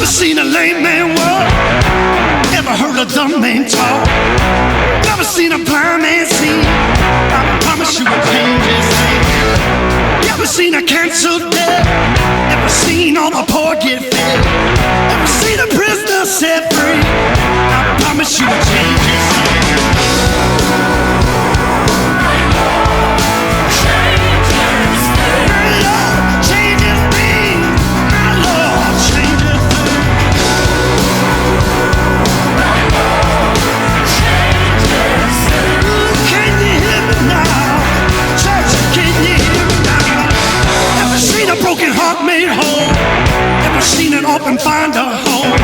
Never seen a lame man walk, never heard a dumb man talk, never seen a blind man see. I promise you will change his name. Never seen a canceled debt, never seen all the poor get fed, never seen a prisoner set free. I promise you will change his name. Seen an orphan find a home,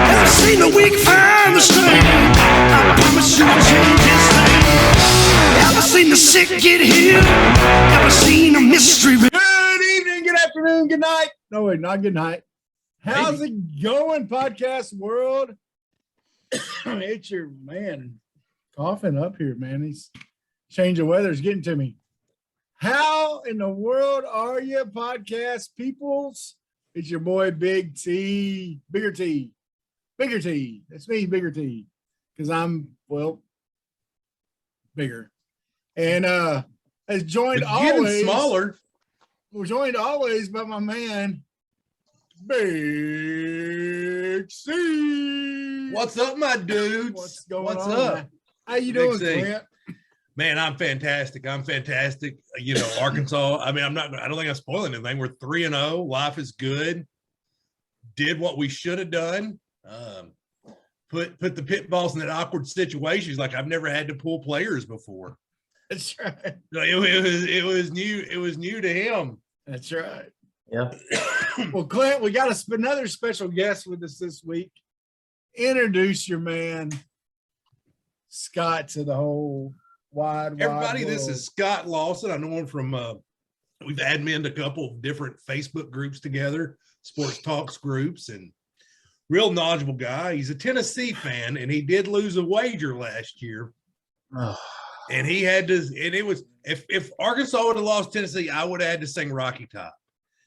never seen the weak find the strength. I promise you will change his name. Never seen the sick get healed, never seen a mystery. Good evening, good afternoon, good night. No, wait, not good night. How's it going, podcast world? It's your man coughing up here, man. He's change of weather is getting to me. How in the world are you, podcast peoples? It's your boy Big T, Bigger T. That's me, Bigger T, because I'm, well, bigger. And as joined always, smaller. We're joined always by my man, Big C. What's up, my dudes? What's going What's on? up? Man? How you Big doing, C. Clint? Man, I'm fantastic. You know, Arkansas. I mean, I don't think I'm spoiling anything. We're 3-0. Life is good. Did what we should have done. Put the pit balls in that awkward situations like I've never had to pull players before. That's right. It was new. It was new to him. That's right. Yeah. Well, Clint, we got another special guest with us this week. Introduce your man, Scott, to the whole wide Everybody, world. this is Scott Lawson. I know him from we've adminned a couple of different Facebook groups together, sports talks groups, and real knowledgeable guy. He's a Tennessee fan, and he did lose a wager last year. And he had to, and it was if Arkansas would have lost Tennessee, I would have had to sing Rocky Top.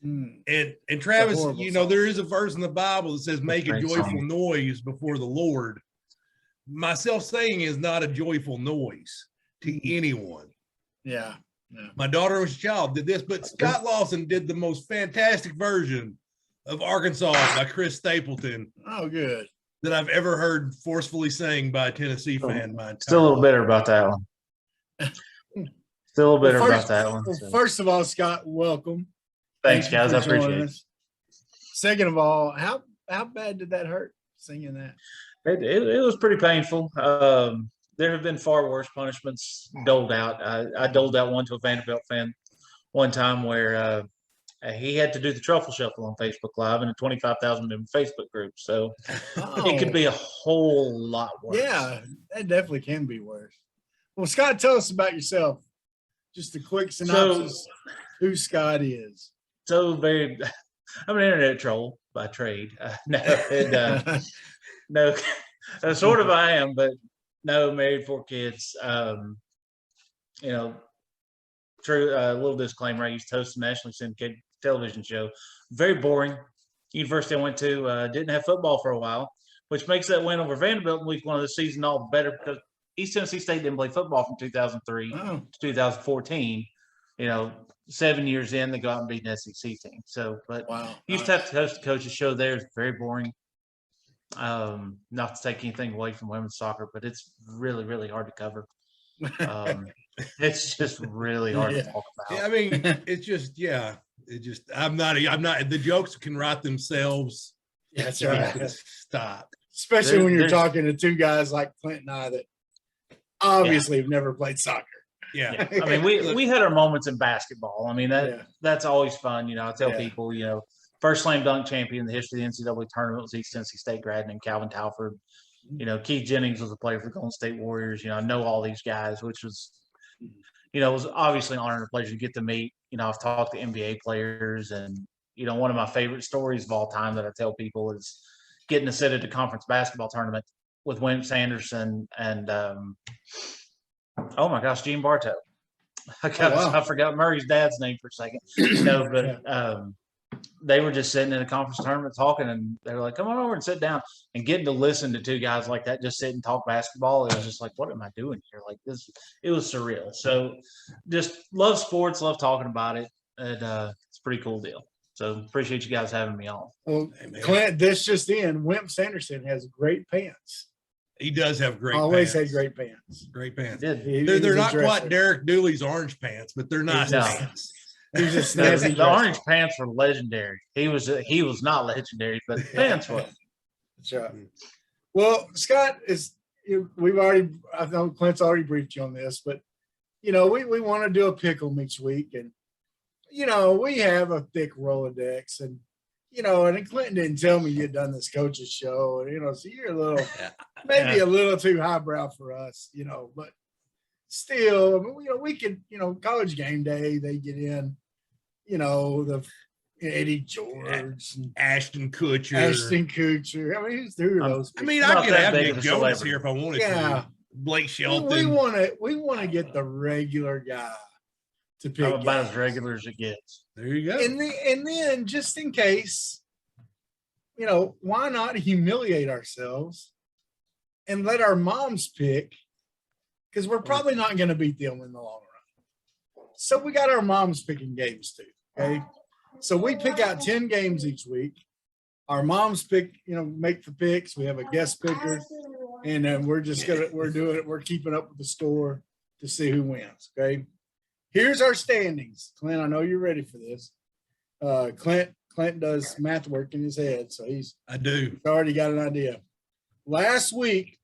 And Travis, you know, there is a verse in the Bible that says, make a joyful noise before the Lord. Myself saying is not a joyful noise to anyone. Yeah. My daughter was a child, did this, but Scott Lawson did the most fantastic version of Arkansas by Chris Stapleton. Oh, good. That I've ever heard forcefully sang by a Tennessee fan. Still a little bitter about that one. Still a little bitter about that one. Well, first of all, Scott, welcome. Thanks, guys. I appreciate it. Second of all, how bad did that hurt, singing that? It was pretty painful. There have been far worse punishments doled out. I doled out one to a Vanderbilt fan one time where he had to do the truffle shuffle on Facebook Live in a 25,000 member Facebook group. So it could be a whole lot worse. Yeah, that definitely can be worse. Well, Scott, tell us about yourself. Just a quick synopsis who Scott is. So I'm an internet troll by trade. No, sort of I am, but no, married, 4 kids. You know, true. Little disclaimer: I used to host a nationally syndicated television show. Very boring. University I went to didn't have football for a while, which makes that win over Vanderbilt in week 1 of the season all the better because East Tennessee State didn't play football from 2003 to 2014. You know, 7 years in, they go out and beat an SEC team. So, but used to have to host a coach's show there. It's very boring. Not to take anything away from women's soccer, but it's really, really hard to cover. It's just really hard to talk about. Yeah, I mean, I'm not, the jokes can write themselves. Yeah, that's right. Stop. Especially when you're talking to 2 guys like Clint and I that obviously have never played soccer. Yeah. I mean, we had our moments in basketball. I mean, that's always fun. You know, I tell people, you know, first slam dunk champion in the history of the NCAA tournament was East Tennessee State grad named Calvin Talford. You know, Keith Jennings was a player for the Golden State Warriors. You know, I know all these guys, which was, you know, it was obviously an honor and a pleasure to get to meet. You know, I've talked to NBA players, and, you know, one of my favorite stories of all time that I tell people is getting to sit at a conference basketball tournament with Wimp Sanderson and, oh my gosh, Gene Bartow. I forgot Murray's dad's name for a second. No, but they were just sitting in a conference tournament talking, and they were like, "Come on over and sit down." And getting to listen to two guys like that just sit and talk basketball, it was just like, "What am I doing here?" Like this, it was surreal. So, just love sports, love talking about it, and it's a pretty cool deal. So appreciate you guys having me on. Well, Clint, this just in, Wimp Sanderson has great pants. He does have great Always pants. had great pants. Great pants. was They're a not dresser. quite Derek Dooley's orange pants, but they're nice No. pants. He's just The snazzy. orange pants were legendary. He was not legendary, but the pants were. That's right. Well, Scott, I know Clint's already briefed you on this, but we want to do a pick 'em each week, and we have a thick Rolodex, and and Clinton didn't tell me you'd done this coach's show, and so you're a little maybe a little too highbrow for us, but still, I mean, we could, College Game Day, they get in, the Eddie George and Ashton Kutcher. I mean, who's through those? I mean, Not I could that have big Nick of a Jonas celebrity. here if I wanted Yeah. to. Blake Shelton. we want to get the regular guy to pick. I'm about as guys. regular as it gets. There you go. And then just in case, why not humiliate ourselves and let our moms pick? Because we're probably not going to beat them in the long run. So we got our moms picking games too. Okay. So we pick out 10 games each week. Our moms pick, make the picks. We have a guest picker. And then we're keeping up with the score to see who wins. Okay. Here's our standings. Clint, I know you're ready for this. Clint does math work in his head, so he's already got an idea. Last week,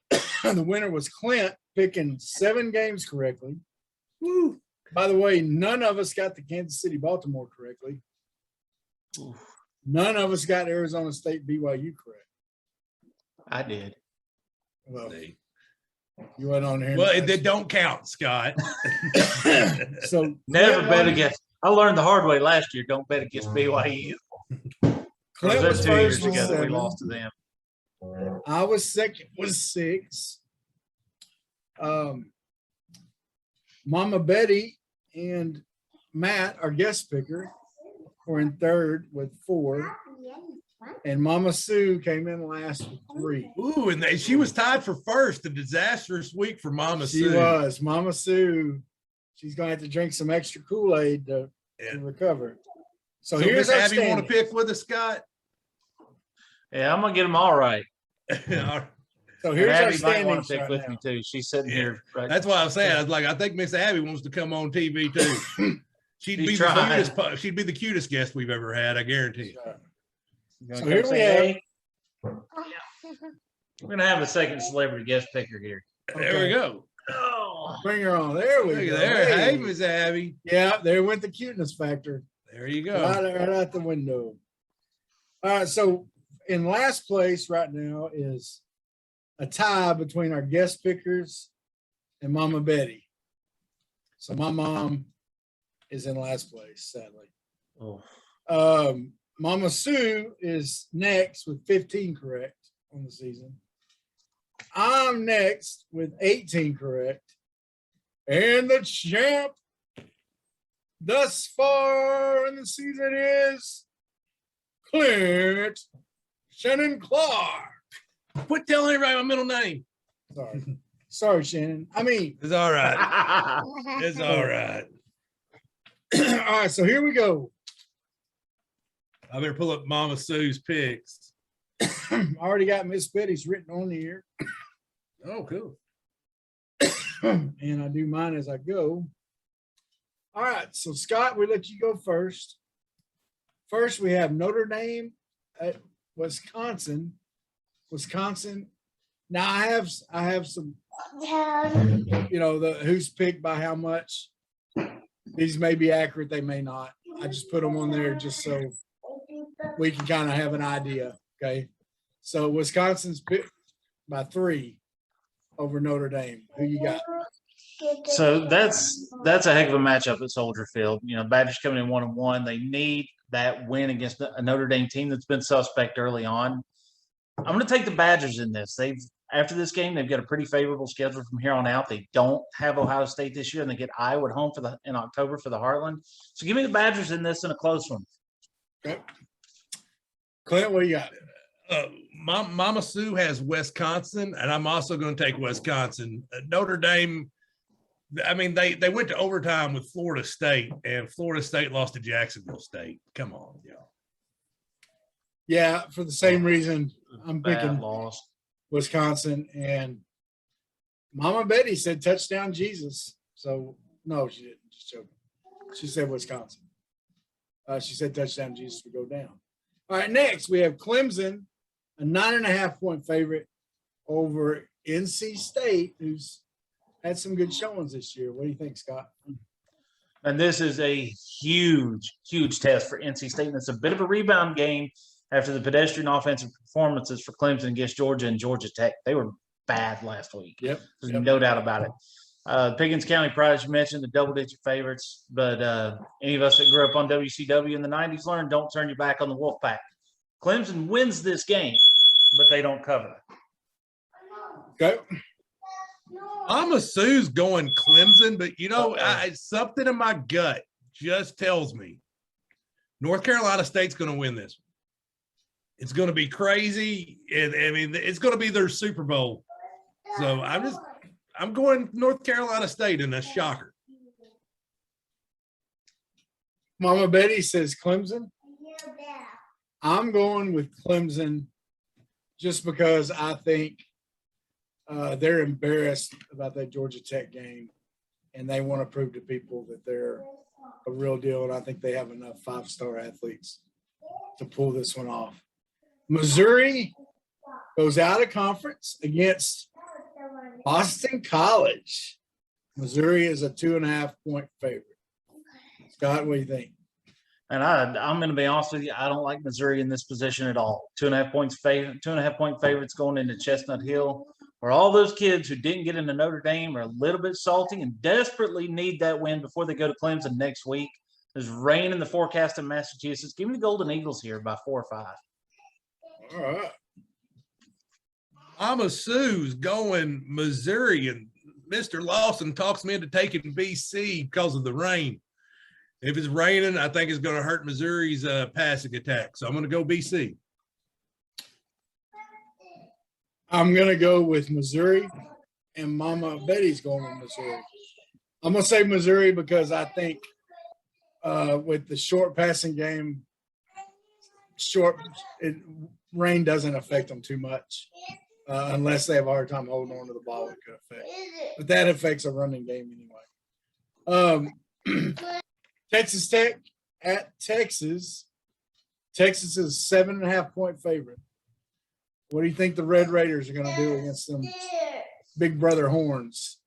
the winner was Clint picking 7 games correctly. Woo. By the way, none of us got the Kansas City Baltimore correctly. Oof. None of us got Arizona State BYU correct. I did. Well, you went on here. Well, it don't count, Scott. So Never bet against. I learned the hard way last year. Don't bet against BYU. Clint was 2 years first with ago that we 7. lost to them. I was second with 6. Mama Betty and Matt, our guest picker, were in third with 4. And Mama Sue came in last with 3. Ooh, and she was tied for first. A disastrous week for Mama She Sue. was. Mama Sue, she's going to have to drink some extra Kool-Aid to recover. So here's Miss our Abby want to standings. pick with us, Scott? Yeah, I'm gonna get them all right. So And here's our Abby might want standings to pick right with now. me too. She's sitting here. Right. That's why I'm saying. I was like, I think Miss Abby wants to come on TV too. She'd be the cutest guest we've ever had. I guarantee. You So gonna here come we say have- hey? We're gonna have a second celebrity guest picker here. There we go. Oh, Bring her on. There we Look go. at there. Hey. Hey, Miss Abby. Yeah, there went the cuteness factor. There you go. Right out the window. All right, so in last place right now is a tie between our guest pickers and Mama Betty. So my mom is in last place, sadly. oh. Mama Sue is next with 15 correct on the season. I'm next with 18 correct. And the champ thus far in the season is Clint Shannon Clark. Quit telling everybody my middle name. Sorry, Shannon. I mean, It's all right. It's all right. all right, so here we go. I better pull up Mama Sue's picks. I already got Miss Betty's written on here, Oh, cool. and I do mine as I go. All right, so Scott, we let you go first. First, we have Notre Dame at Wisconsin. Now I have some, the who's picked by how much. These may be accurate, they may not. I just put them on there just so we can kind of have an idea. Okay, so Wisconsin's picked by 3 over Notre Dame. Who you got? So that's a heck of a matchup at Soldier Field. Badgers coming in 1-1. They need that win against a Notre Dame team that's been suspect early on. I'm going to take the Badgers in this. after this game, they've got a pretty favorable schedule from here on out. They don't have Ohio State this year, and they get Iowa at home in October for the Heartland. So give me the Badgers in this in a close one. Okay. Clint, what do you got? Mama Sue has Wisconsin, and I'm also going to take Wisconsin. Notre Dame, I mean, they went to overtime with Florida State, and Florida State lost to Jacksonville State. Come on, y'all. Yeah, for the same reason, I'm Bad picking loss. Wisconsin. And Mama Betty said touchdown Jesus. So, no, she didn't. Just joking. She said Wisconsin. She said touchdown Jesus would go down. All right, next we have Clemson, a 9.5-point favorite over NC State, who's had some good showings this year. What do you think, Scott? And this is a huge, huge test for NC State. And it's a bit of a rebound game after the pedestrian offensive performances for Clemson against Georgia and Georgia Tech. They were bad last week. Yep. There's no doubt about it. Pickens County Pride, as you mentioned, the double-digit favorites. But any of us that grew up on WCW in the 90s learned, don't turn your back on the Wolfpack. Clemson wins this game, but they don't cover. Okay. Mama Sue's going Clemson, but, something in my gut just tells me North Carolina State's going to win this one. It's going to be crazy. It's going to be their Super Bowl. So I'm going North Carolina State in a shocker. Mama Betty says Clemson. I'm going with Clemson just because I think they're embarrassed about that Georgia Tech game, and they want to prove to people that they're a real deal, and I think they have enough five-star athletes to pull this one off. Missouri goes out of conference against Boston College. Missouri is a 2.5-point favorite. Scott, what do you think? And I'm going to be honest with you, I don't like Missouri in this position at all. 2.5-point favorites going into Chestnut Hill, where all those kids who didn't get into Notre Dame are a little bit salty and desperately need that win before they go to Clemson next week. There's rain in the forecast in Massachusetts. Give me the Golden Eagles here by 4 or 5. All right. Mama Sue's going Missouri, and Mr. Lawson talks me into taking BC because of the rain. If it's raining, I think it's going to hurt Missouri's passing attack. So I'm going to go BC. I'm going to go with Missouri, and Mama Betty's going with Missouri. I'm going to say Missouri because I think with the short passing game, rain doesn't affect them too much unless they have a hard time holding on to the ball. It could affect. But that affects a running game anyway. Texas Tech at Texas. Texas is 7.5-point favorite. What do you think the Red Raiders are going to do against them big brother Horns?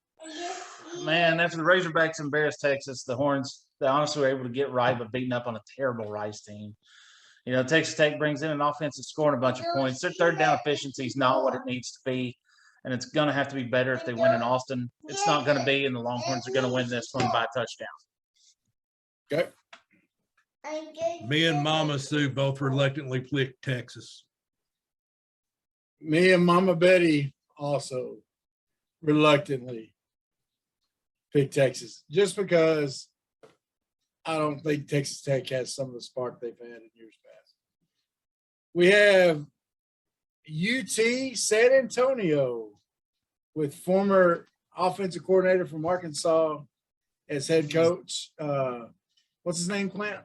Man, after the Razorbacks embarrassed Texas, the Horns, they honestly were able to get right, but beating up on a terrible Rice team. Texas Tech brings in an offense that's scoring a bunch of points. Their third down efficiency is not what it needs to be, and it's going to have to be better if they win in Austin. It's not going to be, and the Longhorns are going to win this one by a touchdown. Okay. Me and Mama Sue both reluctantly picked Texas. Me and Mama Betty also reluctantly picked Texas just because I don't think Texas Tech has some of the spark they've had in years past. We have UT San Antonio with former offensive coordinator from Arkansas as head coach. What's his name, Clint?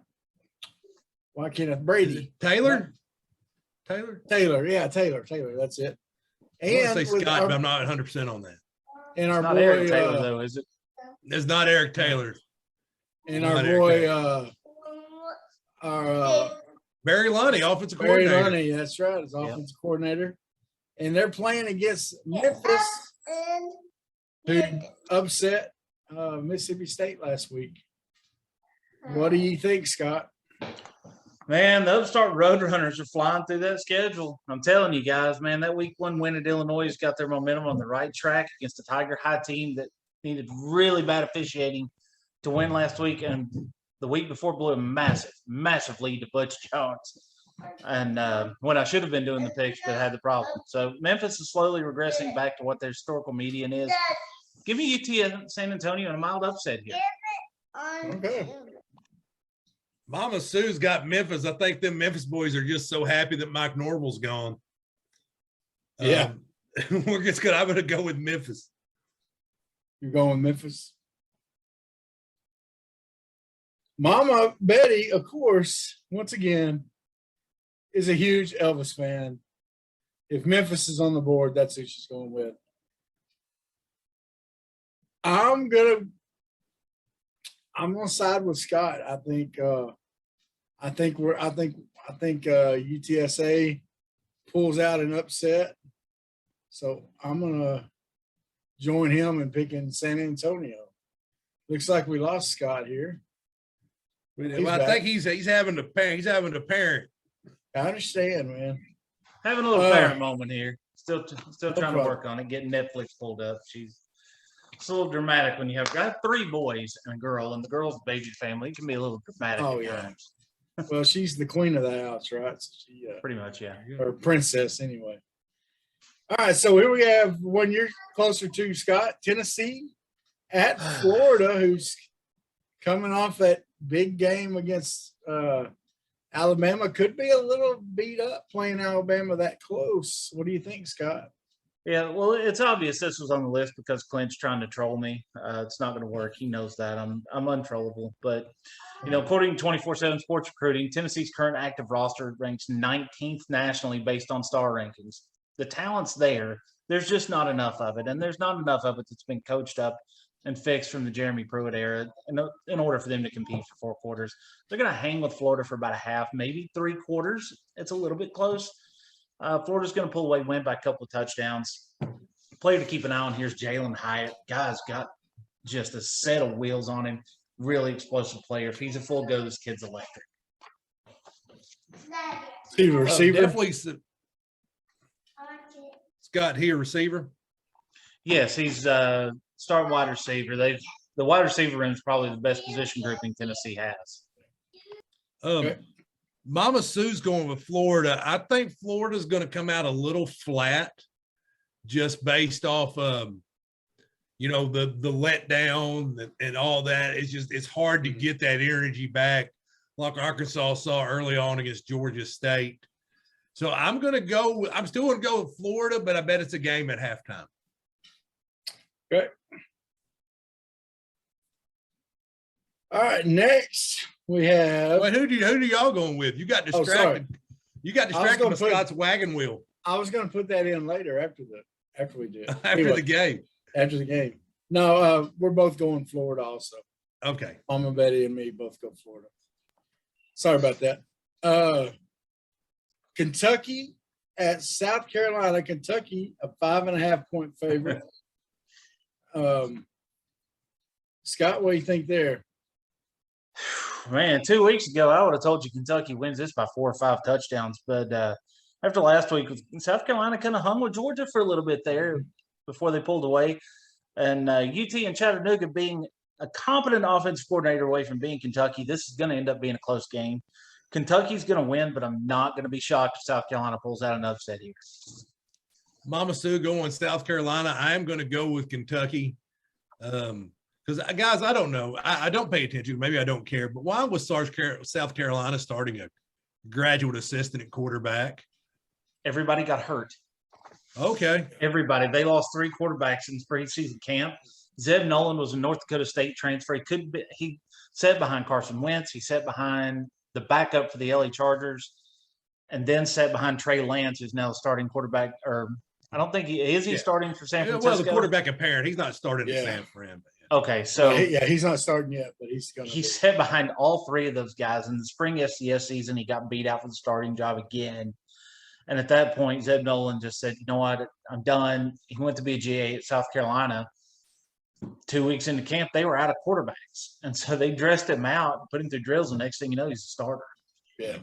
Why can't I? Brady. Taylor? Taylor. Yeah, Taylor. That's it. I want to say Scott, but I'm not 100% on that. And our It's not boy, Eric Taylor, though, is it? It's not Eric Taylor. And our boy, Barry Lunny, offensive Barry coordinator. Lunny, that's right, his offensive coordinator. And they're playing against Memphis, who upset Mississippi State last week. What do you think, Scott? Man, the upstart Roadrunners are flying through that schedule. I'm telling you guys, man, that week one win at Illinois has got their momentum on the right track against a Tiger High team that needed really bad officiating to win last week, and the week before blew a massive lead to Butch Jones. And when I should have been doing the picks, but had the problem. So Memphis is slowly regressing back to what their historical median is. Give me UT San Antonio and a mild upset here. Okay. Mama Sue's got Memphis. I think them Memphis boys are just so happy that Mike Norvell's gone. Yeah. I'm going to go with Memphis. You're going Memphis. Mama Betty, of course, once again, is a huge Elvis fan. If Memphis is on the board, that's who she's going with. I'm gonna side with Scott. I think UTSA pulls out an upset. So I'm gonna join him in picking San Antonio. Looks like we lost Scott here. Well, I think he's having to parent. He's having to parent. I understand, man. Having a little parent moment here. Still no trying problem. to work on it. Getting Netflix pulled up. It's a little dramatic when you have got 3 boys and a girl, and the girl's baby family. It can be a little dramatic. Oh, at yeah. times. Well, she's the queen of the house, right? So she, Pretty much, yeah. or princess, anyway. All right, so here we have one you're closer to, Scott. Tennessee at Florida, who's coming off that big game against Alabama. Could be a little beat up playing Alabama that close. What do you think, Scott? Yeah, well, it's obvious this was on the list because Clint's trying to troll me. It's not going to work. He knows that. I'm untrollable. But, according to 24/7 Sports Recruiting, Tennessee's current active roster ranks 19th nationally based on star rankings. The talent's there. There's just not enough of it. And there's not enough of it that's been coached up and fixed from the Jeremy Pruitt era in order for them to compete for 4 quarters. They're going to hang with Florida for about a half, maybe 3 quarters. It's a little bit close. Florida's going to pull away, win by a couple of touchdowns. Player to keep an eye on here is Jaylen Hyatt. Guy's got just a set of wheels on him. Really explosive player. If he's a full go, this kid's electric. Receiver. Definitely. Scott here, receiver. Yes, he's start wide receiver. The wide receiver room is probably the best position grouping Tennessee has. Okay. Mama Sue's going with Florida. I think Florida's going to come out a little flat just based off the letdown and all that. It's hard to get that energy back like Arkansas saw early on against Georgia State. So I'm still going to go with Florida, but I bet it's a game at halftime. Okay. All right, next we have. Wait, who do y'all going with? You got distracted. You got distracted by Scott's wagon wheel. I was going to put that in later after we did. After the game. After the game. No, we're both going Florida also. Okay. Mama Betty and me both go Florida. Sorry about that. Kentucky at South Carolina. Kentucky, a 5.5-point favorite. Scott, what do you think there? Man, 2 weeks ago, I would have told you Kentucky wins this by 4 or 5 touchdowns. But after last week, South Carolina kind of hung with Georgia for a little bit there before they pulled away. And UT and Chattanooga being a competent offensive coordinator away from being Kentucky, this is going to end up being a close game. Kentucky's going to win, but I'm not going to be shocked if South Carolina pulls out an upset here. Mama Sue going South Carolina. I am going to go with Kentucky. Because, guys, I don't know. I don't pay attention. Maybe I don't care. But why was South Carolina starting a graduate assistant at quarterback? Everybody got hurt. Okay. Everybody. They lost 3 quarterbacks in preseason camp. Zeb Nolan was a North Dakota State transfer. He sat behind Carson Wentz. He sat behind the backup for the LA Chargers, and then sat behind Trey Lance, who's now starting quarterback. Or I don't think he starting for San Francisco. Well, the quarterback apparent. He's not starting at San Fran. Okay, so he's not starting yet, but he's going to. He sat behind all 3 of those guys in the spring FCS season. He got beat out for the starting job again, and at that point, Zeb Nolan just said, "You know what? I'm done." He went to be a GA at South Carolina. 2 weeks into camp, they were out of quarterbacks, and so they dressed him out, put him through drills. And next thing you know, he's a starter. Yeah.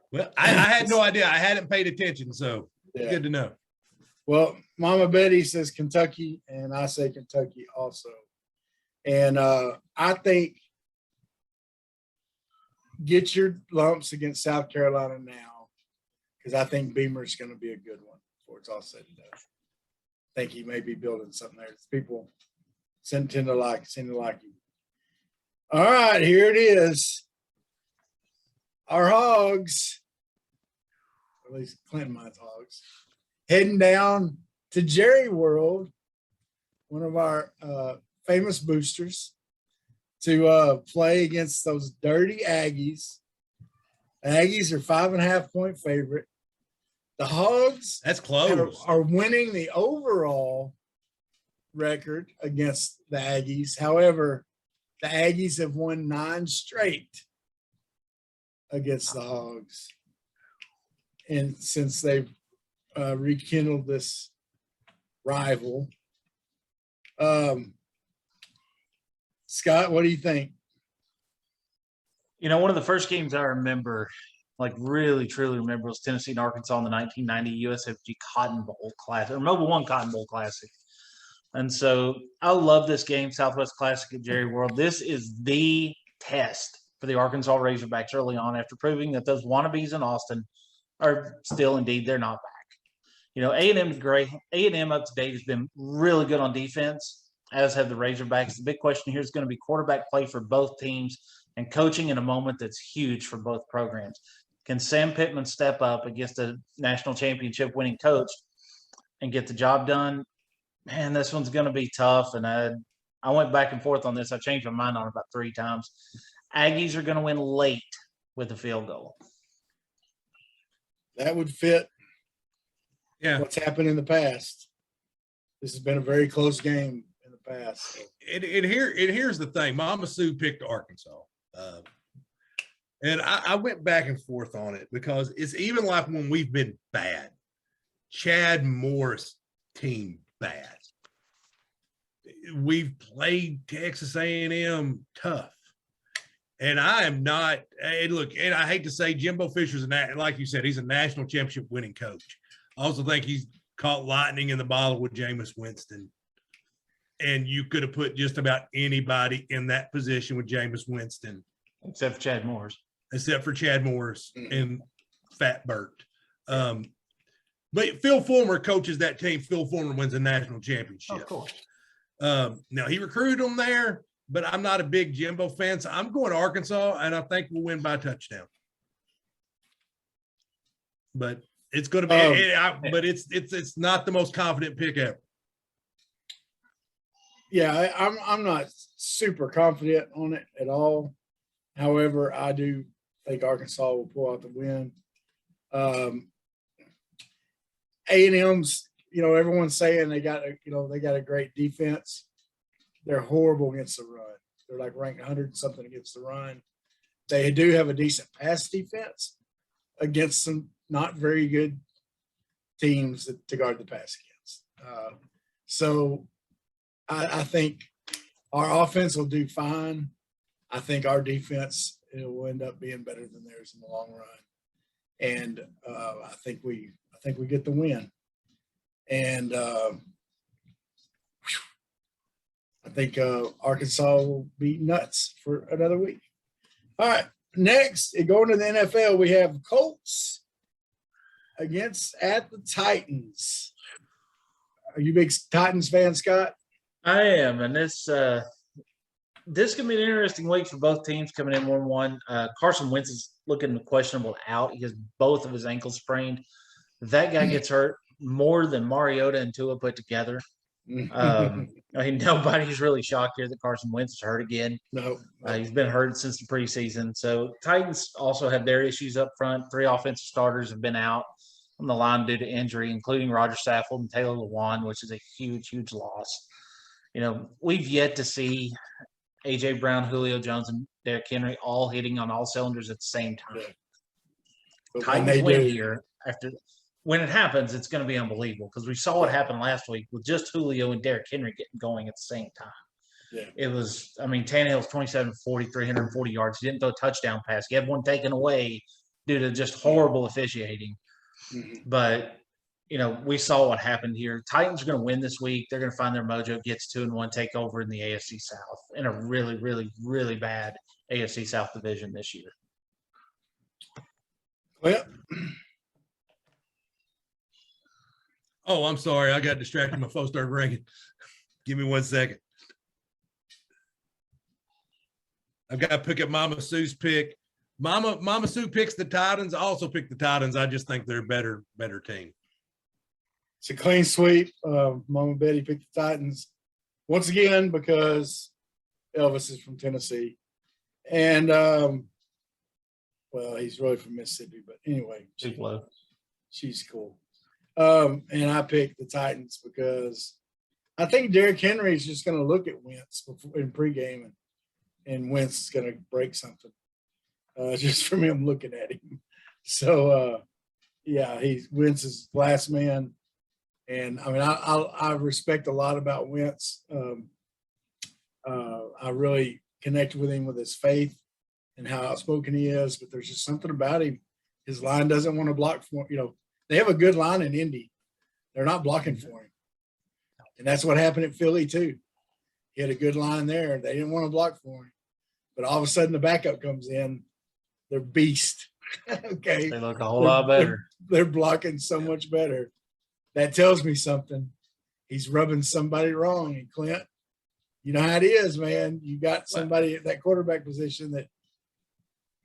Well, I had no idea. I hadn't paid attention, so good to know. Well, Mama Betty says Kentucky, and I say Kentucky also. And I think get your lumps against South Carolina now, because I think Beamer's going to be a good one before it's all said and done. I think he may be building something there. People seem to like him. All right, here it is. Our Hogs, at least Clinton Mines Hogs, heading down to Jerry World, one of our famous boosters, to play against those dirty Aggies. The Aggies are 5.5-point favorite. The Hogs That's close. are winning the overall record against the Aggies. However, the Aggies have won 9 straight against the Hogs. And since they've rekindled this rival. Scott, what do you think? You know, one of the first games I remember, like really, truly remember, was Tennessee and Arkansas in the 1990 USFG Cotton Bowl Classic, or Mobile One Cotton Bowl Classic. And so I love this game, Southwest Classic at Jerry World. This is the test for the Arkansas Razorbacks early on, after proving that those wannabes in Austin are still indeed, they're not back. You know, A&M's great. A&M up to date has been really good on defense, as have the Razorbacks. The big question here is going to be quarterback play for both teams and coaching in a moment that's huge for both programs. Can Sam Pittman step up against a national championship winning coach and get the job done? Man, this one's going to be tough. And I went back and forth on this. I changed my mind on it about 3 times. Aggies are going to win late with a field goal. That would fit what's happened in the past. This has been a very close game in the past. Here's the thing. Mama Sue picked Arkansas. And I went back and forth on it because it's even like when we've been bad. Chad Morris team bad. We've played Texas A&M tough. And I am not – and look, and I hate to say Jimbo Fisher's like you said, he's a national championship winning coach. I also think he's caught lightning in the bottle with Jameis Winston. And you could have put just about anybody in that position with Jameis Winston. Except for Chad Morris. And Fat Bert. But Phil Fulmer coaches that team. Phil Fulmer wins a national championship. Of course. Now, he recruited them there, but I'm not a big Jimbo fan, so I'm going to Arkansas, and I think we'll win by a touchdown. But it's going to be but it's not the most confident pick ever. Yeah, I'm not super confident on it at all. However, I do think Arkansas will pull out the win. A&M's, everyone's saying they got a great defense. They're horrible against the run. They're like ranked 100 and something against the run. They do have a decent pass defense against some not very good teams to guard the pass against. So I think our offense will do fine. I think our defense will end up being better than theirs in the long run. And I think we get the win. And I think Arkansas will be nuts for another week. All right, next, going to the NFL, we have Colts at the Titans. Are you a big Titans fan, Scott? I am, and this can be an interesting week for both teams coming in 1-1. Carson Wentz is looking questionable out. He has both of his ankles sprained. That guy gets hurt more than Mariota and Tua put together. Nobody's really shocked here that Carson Wentz is hurt again. No. He's been hurt since the preseason. So Titans also have their issues up front. 3 offensive starters have been out on the line due to injury, including Roger Saffold and Taylor Lewan, which is a huge, huge loss. We've yet to see A.J. Brown, Julio Jones, and Derrick Henry all hitting on all cylinders at the same time. But Titans win here. When it happens, it's going to be unbelievable because we saw what happened last week with just Julio and Derrick Henry getting going at the same time. Yeah. It was, Tannehill's 27-40, 340 yards. He didn't throw a touchdown pass. He had one taken away due to just horrible officiating. Mm-hmm. But, we saw what happened here. Titans are going to win this week. They're going to find their mojo, gets 2-1, take over in the AFC South in a really, really, really bad AFC South division this year. Well, Oh, I'm sorry. I got distracted. My phone started ringing. Give me 1 second. I've got to pick up Mama Sue's pick. Mama Sue picks the Titans. I also pick the Titans. I just think they're a better team. it's a clean sweep. Mama Betty picked the Titans once again because Elvis is from Tennessee. And, well, he's really from Mississippi. But anyway, she's cool. And I picked the Titans because I think Derrick Henry is just going to look at Wentz in pregame, and Wentz is going to break something just from him looking at him. So, yeah, Wentz is last man. And, I mean, I respect a lot about Wentz. I really connected with him with his faith and how outspoken he is, but there's just something about him. His line doesn't want to block for him. They have a good line in Indy. They're not blocking for him. And that's what happened at Philly, too. He had a good line there. They didn't want to block for him. But all of a sudden, the backup comes in. They're beast. Okay. They look a whole lot better. They're blocking so much better. That tells me something. He's rubbing somebody wrong. And Clint, you know how it is, man. You got somebody at that quarterback position that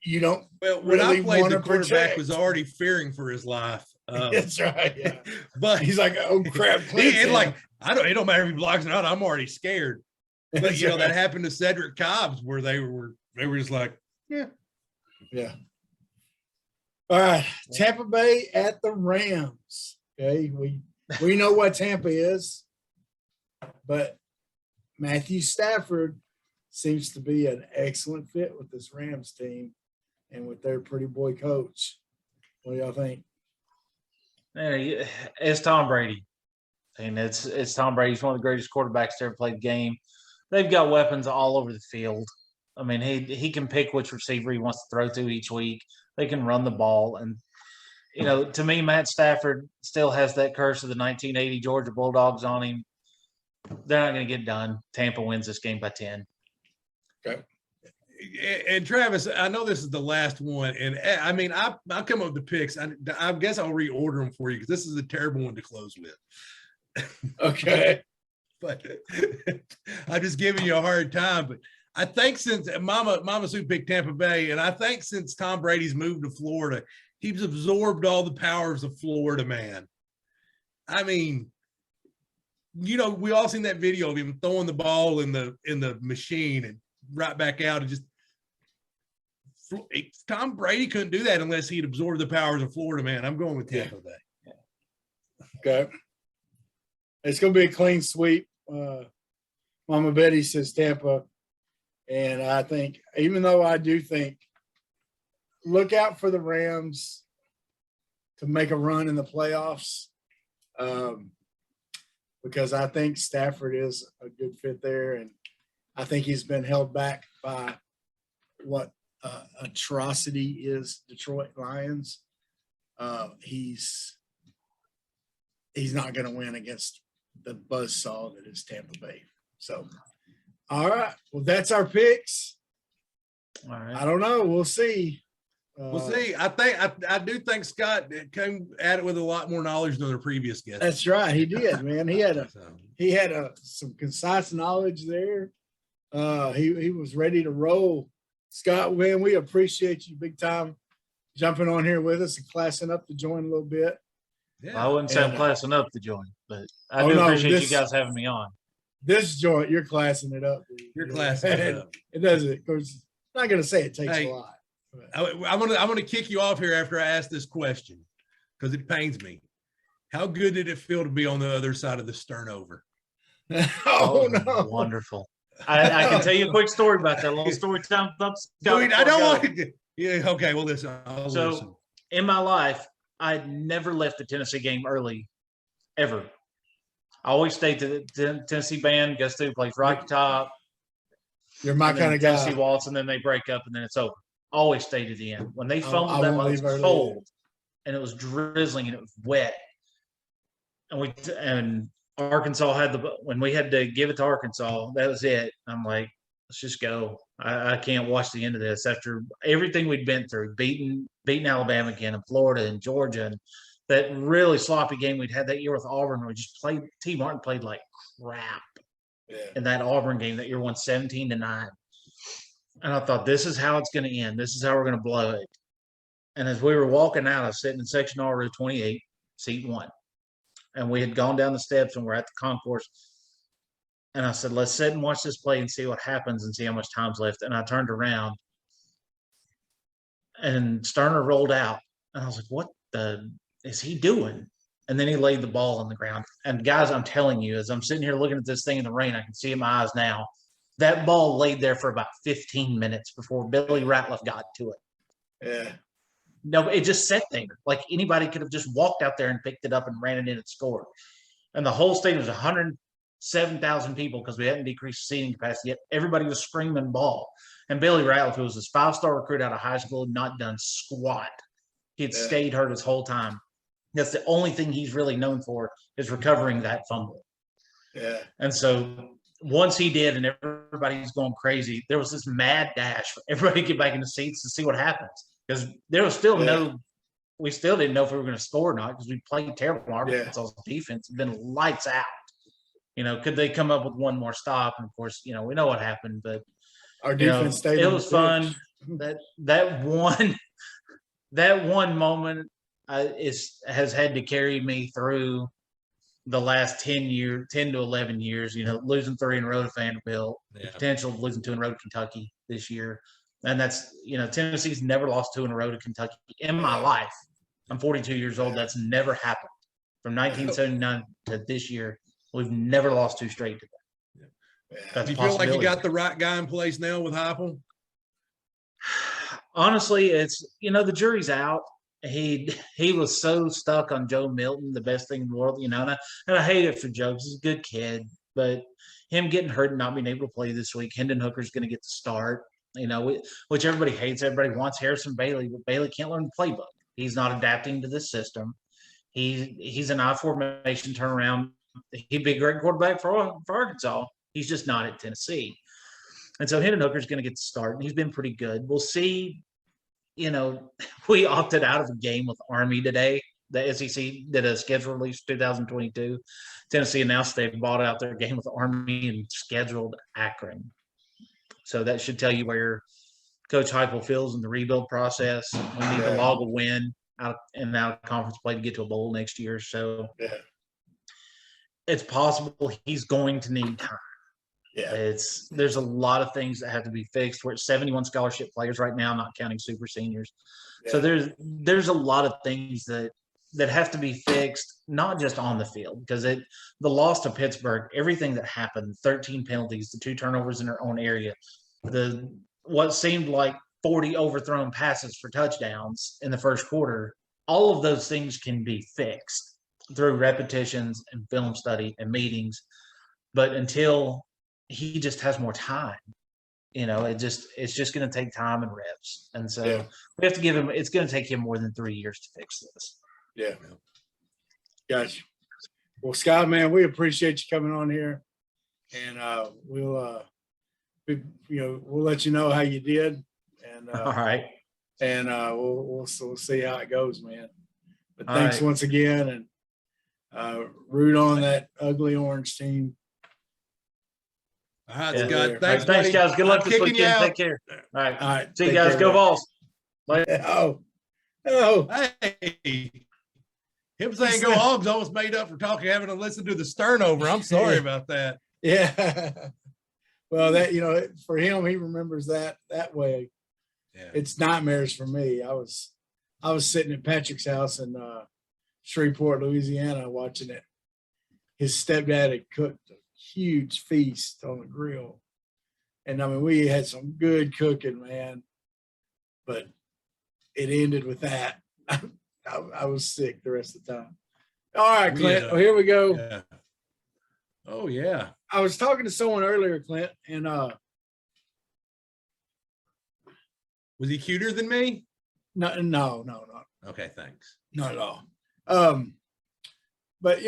you don't. Well, when really I played, the quarterback protect. was already fearing for his life. That's right. Yeah. But He's like, oh crap. it don't matter if he blocks or not. I'm already scared. But That's that right. happened to Cedric Cobbs, where they were just like, yeah. All right, Tampa Bay at the Rams. Okay, we know what Tampa is, but Matthew Stafford seems to be an excellent fit with this Rams team and with their pretty boy coach. What do y'all think? Yeah, it's Tom Brady, and it's Tom Brady. He's one of the greatest quarterbacks to ever play the game. They've got weapons all over the field. I mean, he can pick which receiver he wants to throw to each week. They can run the ball, and to me, Matt Stafford still has that curse of the 1980 Georgia Bulldogs on him. They're not going to get done. Tampa wins this game by 10. Okay. And Travis, I know this is the last one, and I mean, I'll come up with the picks. I guess I'll reorder them for you because this is a terrible one to close with. Okay. But I'm just giving you a hard time. But I think since Mama Sue picked Tampa Bay, and I think since Tom Brady's moved to Florida, he's absorbed all the powers of Florida, man. I mean, we all seen that video of him throwing the ball in the machine and right back out, and just Tom Brady couldn't do that unless he'd absorbed the powers of Florida, man. I'm going with Tampa Bay. Okay. It's going to be a clean sweep. Mama Betty says Tampa. And I think, even though I do think, look out for the Rams to make a run in the playoffs, because I think Stafford is a good fit there. And I think he's been held back by what atrocity is Detroit Lions. He's not going to win against the buzzsaw that is Tampa Bay. So, all right. Well, that's our picks. All right. I don't know. We'll see. We'll see. I do think Scott came at it with a lot more knowledge than their previous guest. That's right. He did, man. He had some concise knowledge there. He was ready to roll. Scott, man, we appreciate you big time jumping on here with us and classing up the joint a little bit. Yeah. I wouldn't say I'm classing up the joint, but I do appreciate you guys having me on. This joint, you're classing it up. Dude. You're classing it up. It doesn't. Of course, I'm not going to say it takes a lot. I'm gonna kick you off here after I ask this question because it pains me. How good did it feel to be on the other side of the sternover? Oh no! Wonderful. I can tell you a quick story about that. Little story time. Dude, I don't want to. Yeah. Okay. Well, listen. Listen. In my life, I'd never left the Tennessee game early, ever. I always stayed to the Tennessee band. Guess who plays Rocky Top? You're my kind of guy. Tennessee Waltz, and then they break up, and then it's over. Always stay to the end. When they fumbled, that was early. cold, and it was drizzling, and it was wet. And Arkansas had when we had to give it to Arkansas, that was it. I'm like, let's just go. I can't watch the end of this after everything we'd been through, beating Alabama again, and Florida and Georgia, and that really sloppy game we'd had that year with Auburn. Where we just played. T. Martin played like crap in that Auburn game that year, won 17-9. And I thought, this is how it's going to end. This is how we're going to blow it. And as we were walking out, I was sitting in section R row 28, seat 1. And we had gone down the steps and we're at the concourse. And I said, let's sit and watch this play and see what happens and see how much time's left. And I turned around and Sterner rolled out. And I was like, what the is he doing? And then he laid the ball on the ground. And guys, I'm telling you, as I'm sitting here looking at this thing in the rain, I can see it in my eyes now. That ball laid there for about 15 minutes before Billy Ratliff got to it. Yeah. No, it just sat there. Like anybody could have just walked out there and picked it up and ran it in and scored. And the whole stadium was 107,000 people because we hadn't decreased seating capacity yet. Everybody was screaming ball. And Billy Ratliff, who was this 5-star recruit out of high school, had not done squat. He had stayed hurt his whole time. That's the only thing he's really known for is recovering that fumble. Yeah. And so once he did and everybody's going crazy, there was this mad dash for everybody to get back in the seats to see what happens. Because there was still we still didn't know if we were going to score or not because we played terrible. Arkansas defense had been lights out. Could they come up with one more stop? And of course, we know what happened, but our defense stayed. It was fun. That one moment has had to carry me through the last 10 to 11 years, losing 3 in a row to Vanderbilt, the potential of losing 2 in a row to Kentucky this year. And that's, Tennessee's never lost 2 in a row to Kentucky in my life. I'm 42 years old. That's never happened. From 1979 to this year, we've never lost 2 straight to them. Do you feel like you got the right guy in place now with Heupel? Honestly, it's, the jury's out. He was so stuck on Joe Milton, the best thing in the world, and I hate it for Joe. He's a good kid, but him getting hurt and not being able to play this week, Hendon Hooker's going to get the start, which everybody hates. Everybody wants Harrison Bailey, but Bailey can't learn the playbook. He's not adapting to this system. He's an I formation turnaround. He'd be a great quarterback for Arkansas. He's just not at Tennessee. And so Hendon Hooker's going to get the start, and he's been pretty good. We'll see. We opted out of a game with Army today. The SEC did a schedule release 2022. Tennessee announced they bought out their game with Army and scheduled Akron. So that should tell you where Coach Heupel feels in the rebuild process. We need to log a win out of conference play to get to a bowl next year. So it's possible he's going to need time. Yeah, there's a lot of things that have to be fixed. We're at 71 scholarship players right now, not counting super seniors. Yeah. So there's a lot of things that have to be fixed, not just on the field, because the loss to Pittsburgh, everything that happened, 13 penalties, the 2 turnovers in their own area, what seemed like 40 overthrown passes for touchdowns in the first quarter, all of those things can be fixed through repetitions and film study and meetings. But until he just has more time, it's just going to take time and reps. And so we have to give him, it's going to take him more than 3 years to fix this. Yeah. Gotcha. Well, Scott, man, we appreciate you coming on here, and we'll let you know how you did. And all right. And we'll see how it goes, man. But thanks once again, and root on that ugly orange team. All right, Scott. Thanks, guys. Good luck this weekend. Take care. All right. See you guys. Go Vols. Bye. Oh. Hey. Him saying go Hogs almost made up for having to listen to the Stern over. I'm sorry about that. Yeah. Well, that, for him, he remembers that way. Yeah. It's nightmares for me. I was sitting at Patrick's house in Shreveport, Louisiana, watching it. His stepdad had cooked a huge feast on the grill. And we had some good cooking, man. But it ended with that. I was sick the rest of the time. All right, Clint. Yeah. Here we go. Yeah. Oh, yeah. I was talking to someone earlier, Clint, and was he cuter than me? No. Okay, thanks. Not at all. But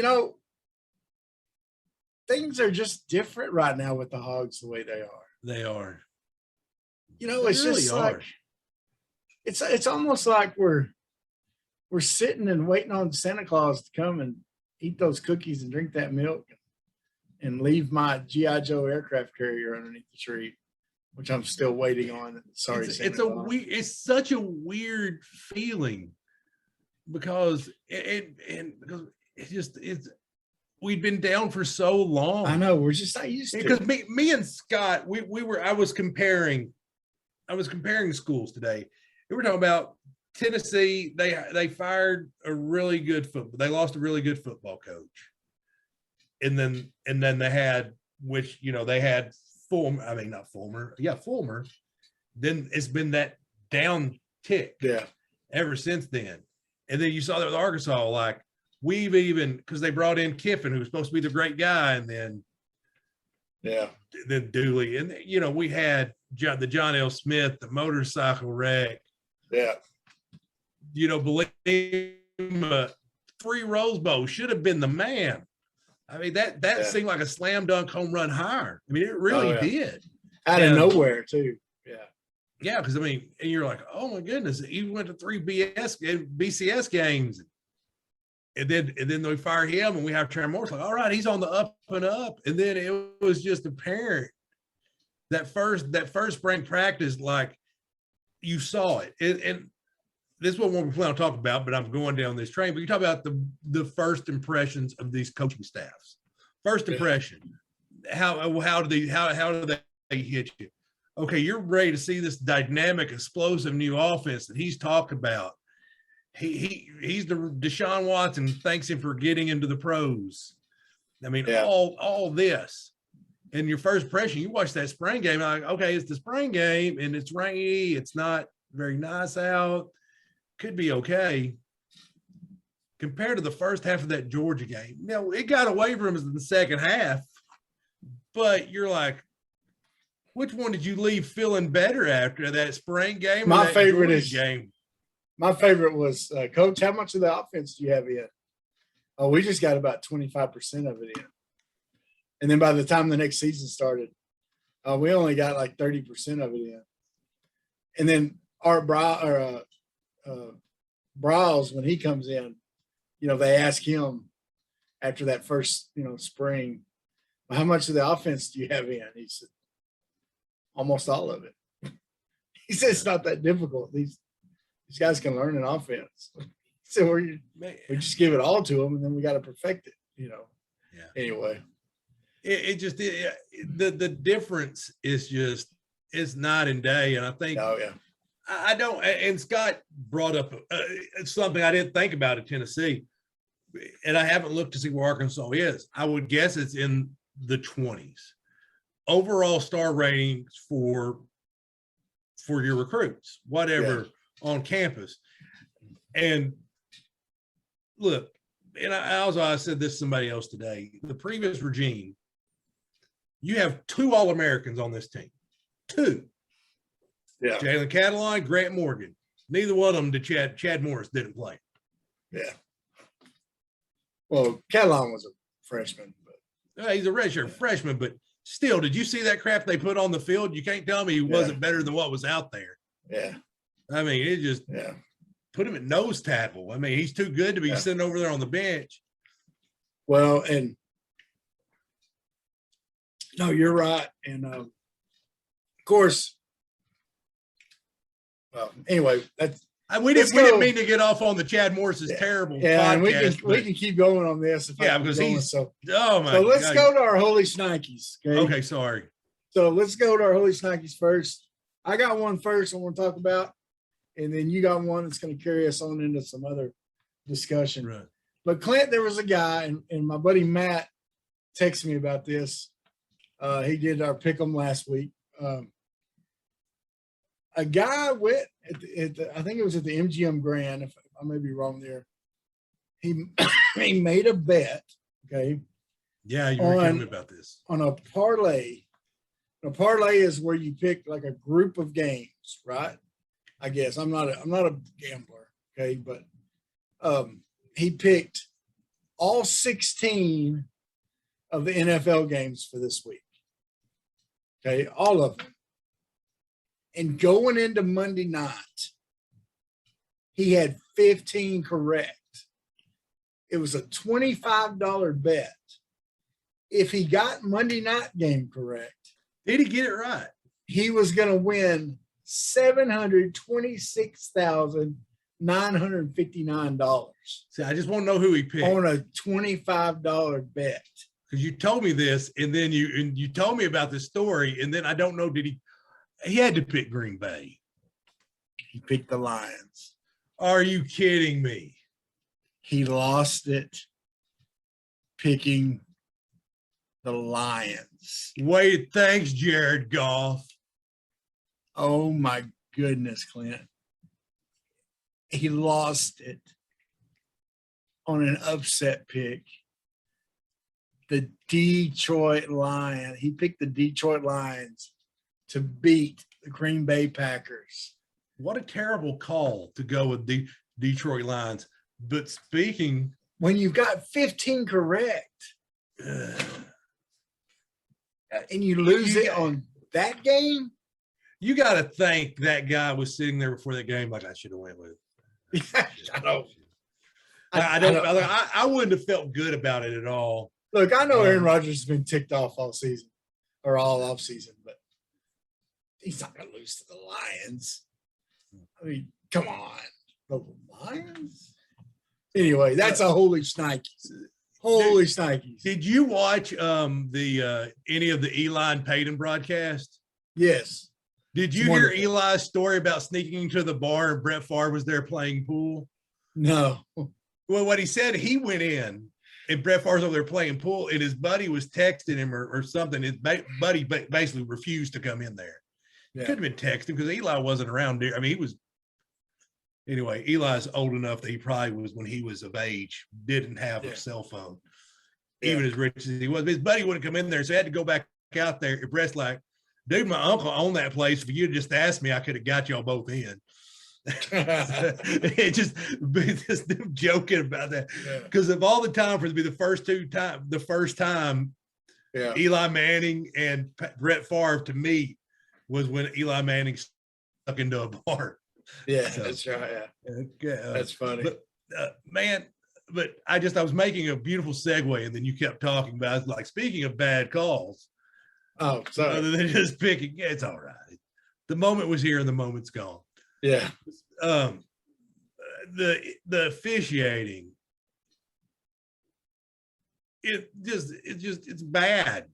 things are just different right now with the Hogs the way they are. They are. You know, They it's really just are. like it's almost like we're sitting and waiting on Santa Claus to come and eat those cookies and drink that milk and leave my G.I. Joe aircraft carrier underneath the tree, which I'm still waiting on. Sorry, It's a weird. It's such a weird feeling because because it's we've been down for so long. I know, we're just not used to because it. me and Scott, I was comparing schools today. We were talking about Tennessee. They fired a really good football. They lost a really good football coach, and then they had they had Fulmer. Then it's been that down tick ever since then. And then you saw that with Arkansas, like we've even because they brought in Kiffin, who was supposed to be the great guy, and then Dooley, and we had the John L. Smith, the motorcycle wreck. Believe 3 Rose Bowl should have been the man. I mean, that seemed like a slam dunk home run hire. I mean, it really did. Out of nowhere, too. Yeah, because I mean, and you're like, oh my goodness, he went to 3 BCS games, and then they fire him, and we have Trevor Morris. Like, all right, he's on the up and up, and then it was just apparent that first spring practice, like you saw it, and this is what we plan to talk about. But I'm going down this train. But you talk about the first impressions of these coaching staffs. First impression, how do they hit you? Okay, you're ready to see this dynamic, explosive new offense that he's talked about. He's the Deshaun Watson. Thanks him for getting into the pros. I mean, all this. And your first impression, you watch that spring game, like, okay, it's the spring game and it's rainy. It's not very nice out. Could be okay. Compared to the first half of that Georgia game. Now, it got away from us in the second half, but you're like, which one did you leave feeling better after, that spring game? My favorite was, Coach, how much of the offense do you have in? Oh, we just got about 25% of it in. And then by the time the next season started, we only got like 30% of it in. And then Art Browse, when he comes in, they ask him after that first, spring, well, how much of the offense do you have in? He said, almost all of it. He said it's not that difficult. These guys can learn an offense. So we just give it all to them, and then we got to perfect it. Anyway, the difference is just it's night and day, and I think I don't. And Scott brought up something I didn't think about at Tennessee, and I haven't looked to see where Arkansas is. I would guess it's in the 20s. Overall star ratings for your recruits, whatever, on campus. And look, and I said this to somebody else today, the previous regime, you have 2 All-Americans on this team. 2. Jalen Cataline, Grant Morgan. Neither one of them did Chad Morris didn't play. Well, Cataline was a freshman, but he's a redshirt freshman, but still, did you see that crap they put on the field? You can't tell me he wasn't better than what was out there. I mean, it just put him at nose tackle. I mean, he's too good to be sitting over there on the bench. Well, and no, you're right. And of course, anyway, that's we didn't mean to get off on the Chad Morris's terrible podcast. And we can keep going on this. Because he's so. Oh my! So let's go to our holy shnikes. Okay, sorry. So let's go to our holy shnikes first. I got one first I want to talk about, and then you got one that's going to carry us on into some other discussion. Right. But Clint, there was a guy, and my buddy Matt texted me about this. He did our pick 'em last week. A guy went I think it was at the MGM Grand, if I may be wrong there. He made a bet. Okay. Yeah, you were telling me about this. On a parlay. A parlay is where you pick like a group of games, right? I guess I'm not a gambler, okay, but he picked all 16 of the NFL games for this week. Okay, all of them. And going into Monday night, he had 15 correct. It was a $25 bet. If he got Monday night game correct, did he get it right? He was going to win $726,959. See, I just want to know who he picked on a $25 bet. Because you told me this, and then you told me about this story, and then I don't know, did he had to pick Green Bay. He picked the Lions. Are you kidding me? He lost it picking the Lions. Wait, thanks, Jared Goff. Oh my goodness, Clint. He lost it on an upset pick. The Detroit Lions. He picked the Detroit Lions to beat the Green Bay Packers. What a terrible call to go with the Detroit Lions. But speaking, when you've got 15 correct and you lose it on that game, you got to think that guy was sitting there before that game like, I should have went with it. I wouldn't have felt good about it at all. Look, I know Aaron Rodgers has been ticked off all season or all off season, but he's not going to lose to the Lions. I mean, come on. The Lions? Anyway, that's a holy shnikes. Holy shnikes. Did you watch any of the Eli and Peyton broadcast? Yes. Did you hear Eli's story about sneaking into the bar and Brett Favre was there playing pool? No. Well, what he said, he went in and Brett Favre's over there playing pool and his buddy was texting him or something. His buddy basically refused to come in there. Yeah. Could have been texting because Eli wasn't around there. I mean, he was. Anyway, Eli's old enough that he probably was, when he was of age, didn't have a cell phone, even as rich as he was. But his buddy wouldn't come in there, so he had to go back out there. And Brett's like, dude, my uncle owned that place. If you had just asked me, I could have got y'all both in. It just them joking about that because of all the time for it to be the first time Eli Manning and Brett Favre to meet was when Eli Manning stuck into a bar. Yeah, so, that's right. Yeah. That's funny. But, man, but I was making a beautiful segue, and then you kept talking about, I was like, speaking of bad calls. Oh, sorry. Other than just picking, it's all right. The moment was here, and the moment's gone. Yeah. The officiating, it's bad.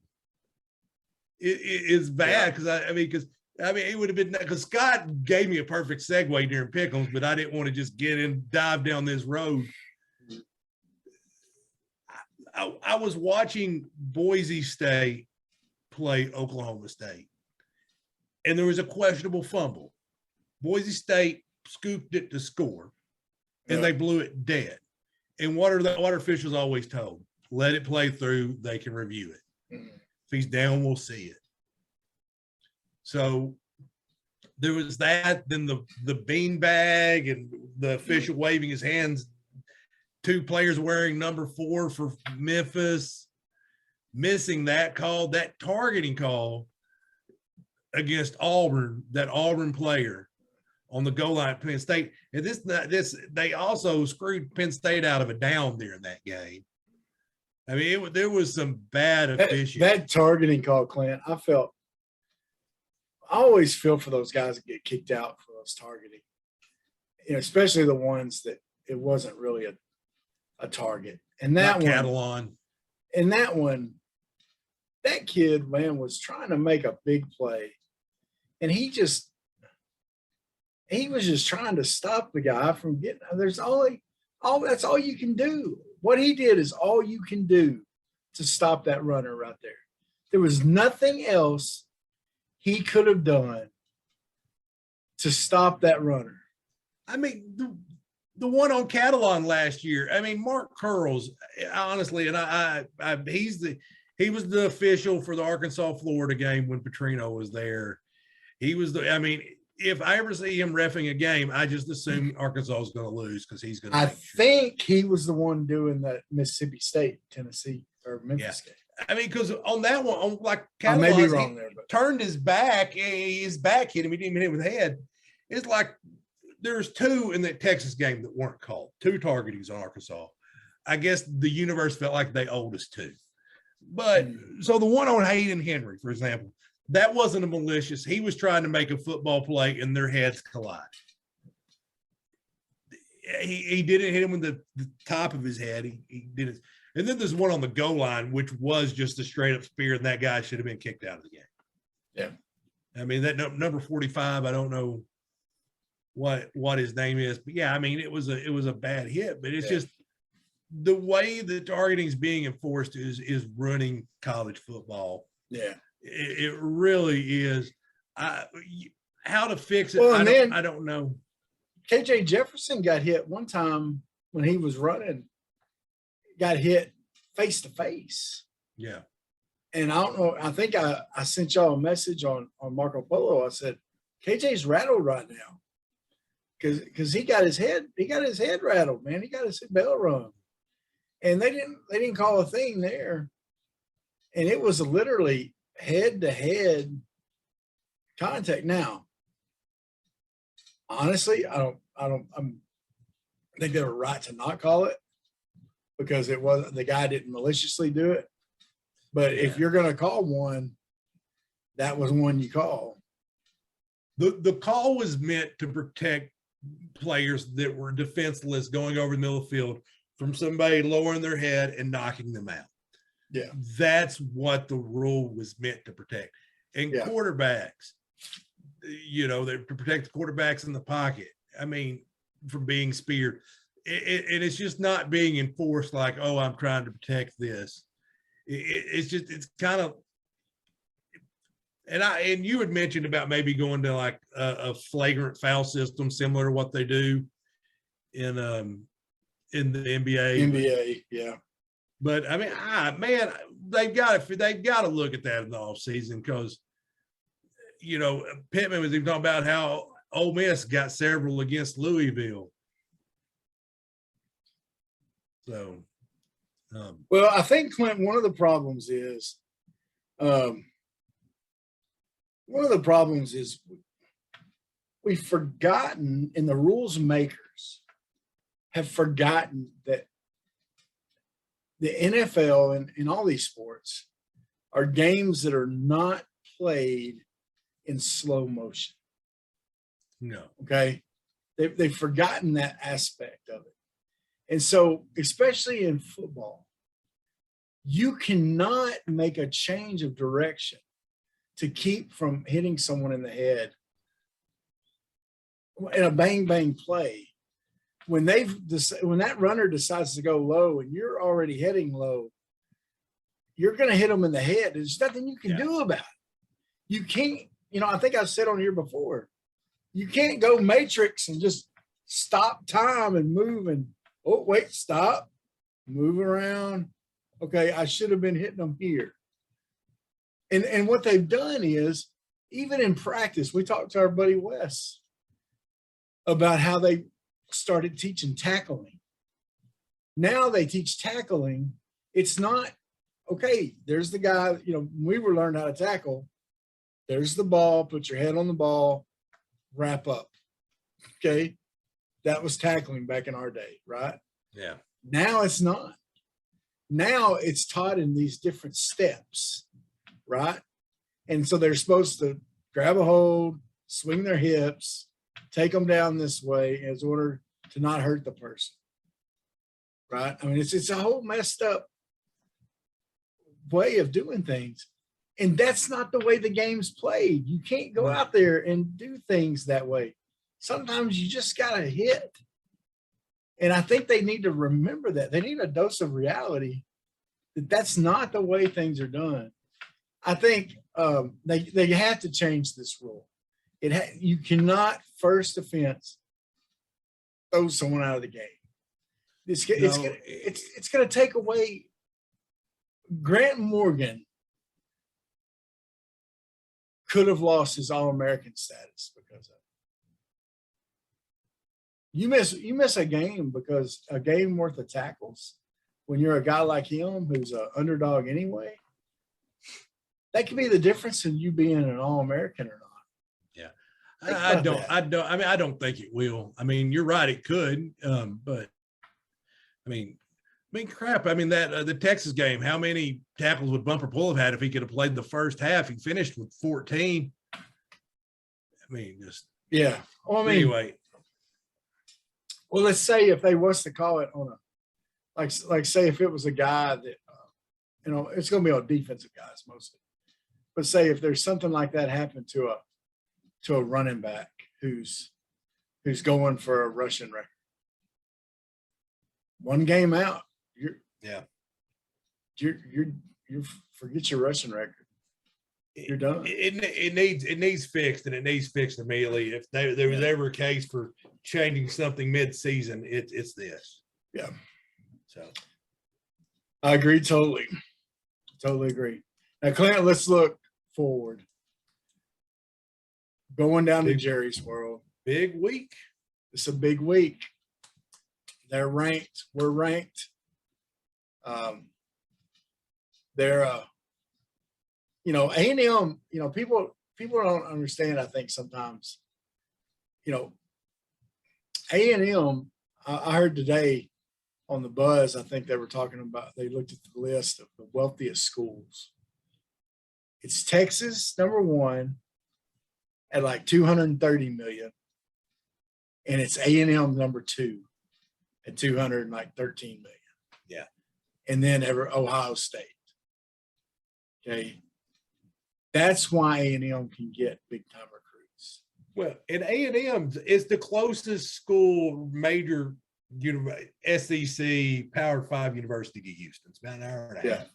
It's bad because it would have been, because Scott gave me a perfect segue during Pickles, but I didn't want to just dive down this road. I was watching Boise State play Oklahoma State, and there was a questionable fumble. Boise State scooped it to score, and they blew it dead. And what are officials always told? Let it play through. They can review it. If he's down, we'll see it. So there was that. Then the beanbag and the official waving his hands. 2 players wearing number 4 for Memphis, missing that call, that targeting call against Auburn, that Auburn player on the goal line at Penn State. And they also screwed Penn State out of a down during that game. I mean, there was some bad officiating. That targeting call, Clint, I always feel for those guys that get kicked out for those targeting, especially the ones that it wasn't really a target. And that one, Catalan. And that one, that kid, man, was trying to make a big play, and he was just trying to stop the guy from getting. That's all you can do. What he did is all you can do to stop that runner right there. There was nothing else he could have done to stop that runner. I mean, the one on Catalan last year, I mean, Mark Curls, honestly, and he was the official for the Arkansas-Florida game when Petrino was there. He was if I ever see him reffing a game, I just assume Arkansas is going to lose because he's going to. I think he was the one doing the Mississippi State, Tennessee, or Memphis game. I mean, because on that one, on like I may be Catalans, wrong there, but turned his back hit him. He didn't even hit him with the head. It's like there's 2 in that Texas game that weren't called, 2 targetings on Arkansas. I guess the universe felt like they owed us 2. But so the one on Hayden Henry, for example, that wasn't a malicious. He was trying to make a football play and their heads collide. He didn't hit him with the top of his head. He did it. And then there's one on the goal line, which was just a straight up spear, and that guy should have been kicked out of the game. yeah. I mean, that number 45, I don't know what his name is, but yeah, I mean, it was a bad hit, but it's just the way the targeting is being enforced is ruining college football. Yeah. It really is. How to fix it, Well, I don't know. KJ Jefferson got hit one time when he was running, got hit face to face. Yeah. And I don't know, I think I sent y'all a message on Marco Polo. I said, KJ's rattled right now. Because he got his head rattled, man. He got his bell rung. And they didn't call a thing there. And it was literally head-to-head contact. Now, honestly, I think they were right to not call it because the guy didn't maliciously do it. But if you're going to call one, that was one you call. The call was meant to protect players that were defenseless going over the middle of the field from somebody lowering their head and knocking them out. Yeah. That's what the rule was meant to protect. And quarterbacks, they protect the quarterbacks in the pocket. I mean, from being speared. And it's just not being enforced like, oh, I'm trying to protect this. It's kind of, and you had mentioned about maybe going to like a flagrant foul system similar to what they do in the NBA. NBA, yeah. But I mean, man, they've got to look at that in the offseason because Pittman was even talking about how Ole Miss got several against Louisville. So, well, I think Clint, one of the problems is we've forgotten, and the rules makers have forgotten that the NFL and all these sports are games that are not played in slow motion. no. Okay. They've forgotten that aspect of it. And so, especially in football, you cannot make a change of direction to keep from hitting someone in the head in a bang bang play. When that runner decides to go low and you're already heading low, you're going to hit them in the head. There's nothing you can do about it. You can't, I think I've said on here before, you can't go matrix and just stop time and move and, oh, wait, stop, move around. Okay, I should have been hitting them here. And what they've done is, even in practice, we talked to our buddy Wes about how they started teaching tackling. Now they teach tackling. It's not, okay, there's the guy, we were learning how to tackle. There's the ball, put your head on the ball, wrap up. Okay. That was tackling back in our day, right? Yeah. Now it's not. Now it's taught in these different steps, right? And so they're supposed to grab a hold, swing their hips, take them down this way in order to not hurt the person, right? I mean, it's a whole messed up way of doing things. And that's not the way the game's played. You can't go out there and do things that way. Sometimes you just got to hit. And I think they need to remember that. They need a dose of reality that that's not the way things are done. I think they have to change this rule. You cannot first offense throw someone out of the game. It's going to take away. Grant Morgan could have lost his All-American status because of it. You miss a game because a game worth of tackles when you're a guy like him who's an underdog anyway, that could be the difference in you being an All-American or not. Yeah. Think I about don't, that. I don't think it will. I mean, you're right. It could. But I mean, crap. I mean, that the Texas game, how many tackles would Bumper Pool have had if he could have played the first half? He finished with 14. I mean, just Yeah. Well, I mean, anyway. well, let's say if they was to call it on a, like say if it was a guy that, it's going to be on defensive guys mostly, but say if there's something like that happened to a running back who's going for a rushing record, one game out, you forget your rushing record. You're done. It needs fixed, and it needs fixed immediately. If there was ever a case for changing something mid-season, it's this. Yeah. So I agree totally. Totally agree. Now, Clint, let's look forward. Going down to Jerry's World. Big week. It's a big week. They're ranked. We're ranked. They're A&M, people don't understand, I think, sometimes. A&M, I heard today on the buzz, I think they were talking about, they looked at the list of the wealthiest schools. It's Texas, number one, at like 230 million. And it's A&M number two at 213 million. Yeah. And then Ohio State. Okay. That's why A&M can get big time recruits. Well, and A&M is the closest school major SEC Power 5 university to Houston. It's about an hour and a half.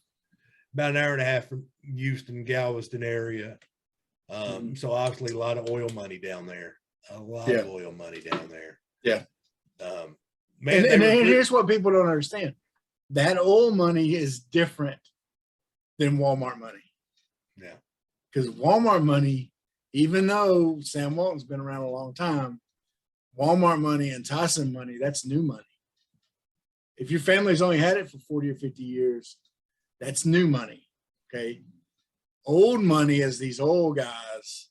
About an hour and a half from Houston, Galveston area. So obviously a lot of oil money down there. A lot of oil money down there. Yeah. Man, and here's what people don't understand. That oil money is different than Walmart money. Yeah. Because Walmart money, even though Sam Walton's been around a long time, Walmart money and Tyson money, that's new money. If your family's only had it for 40 or 50 years, that's new money. Okay. Old money is these old guys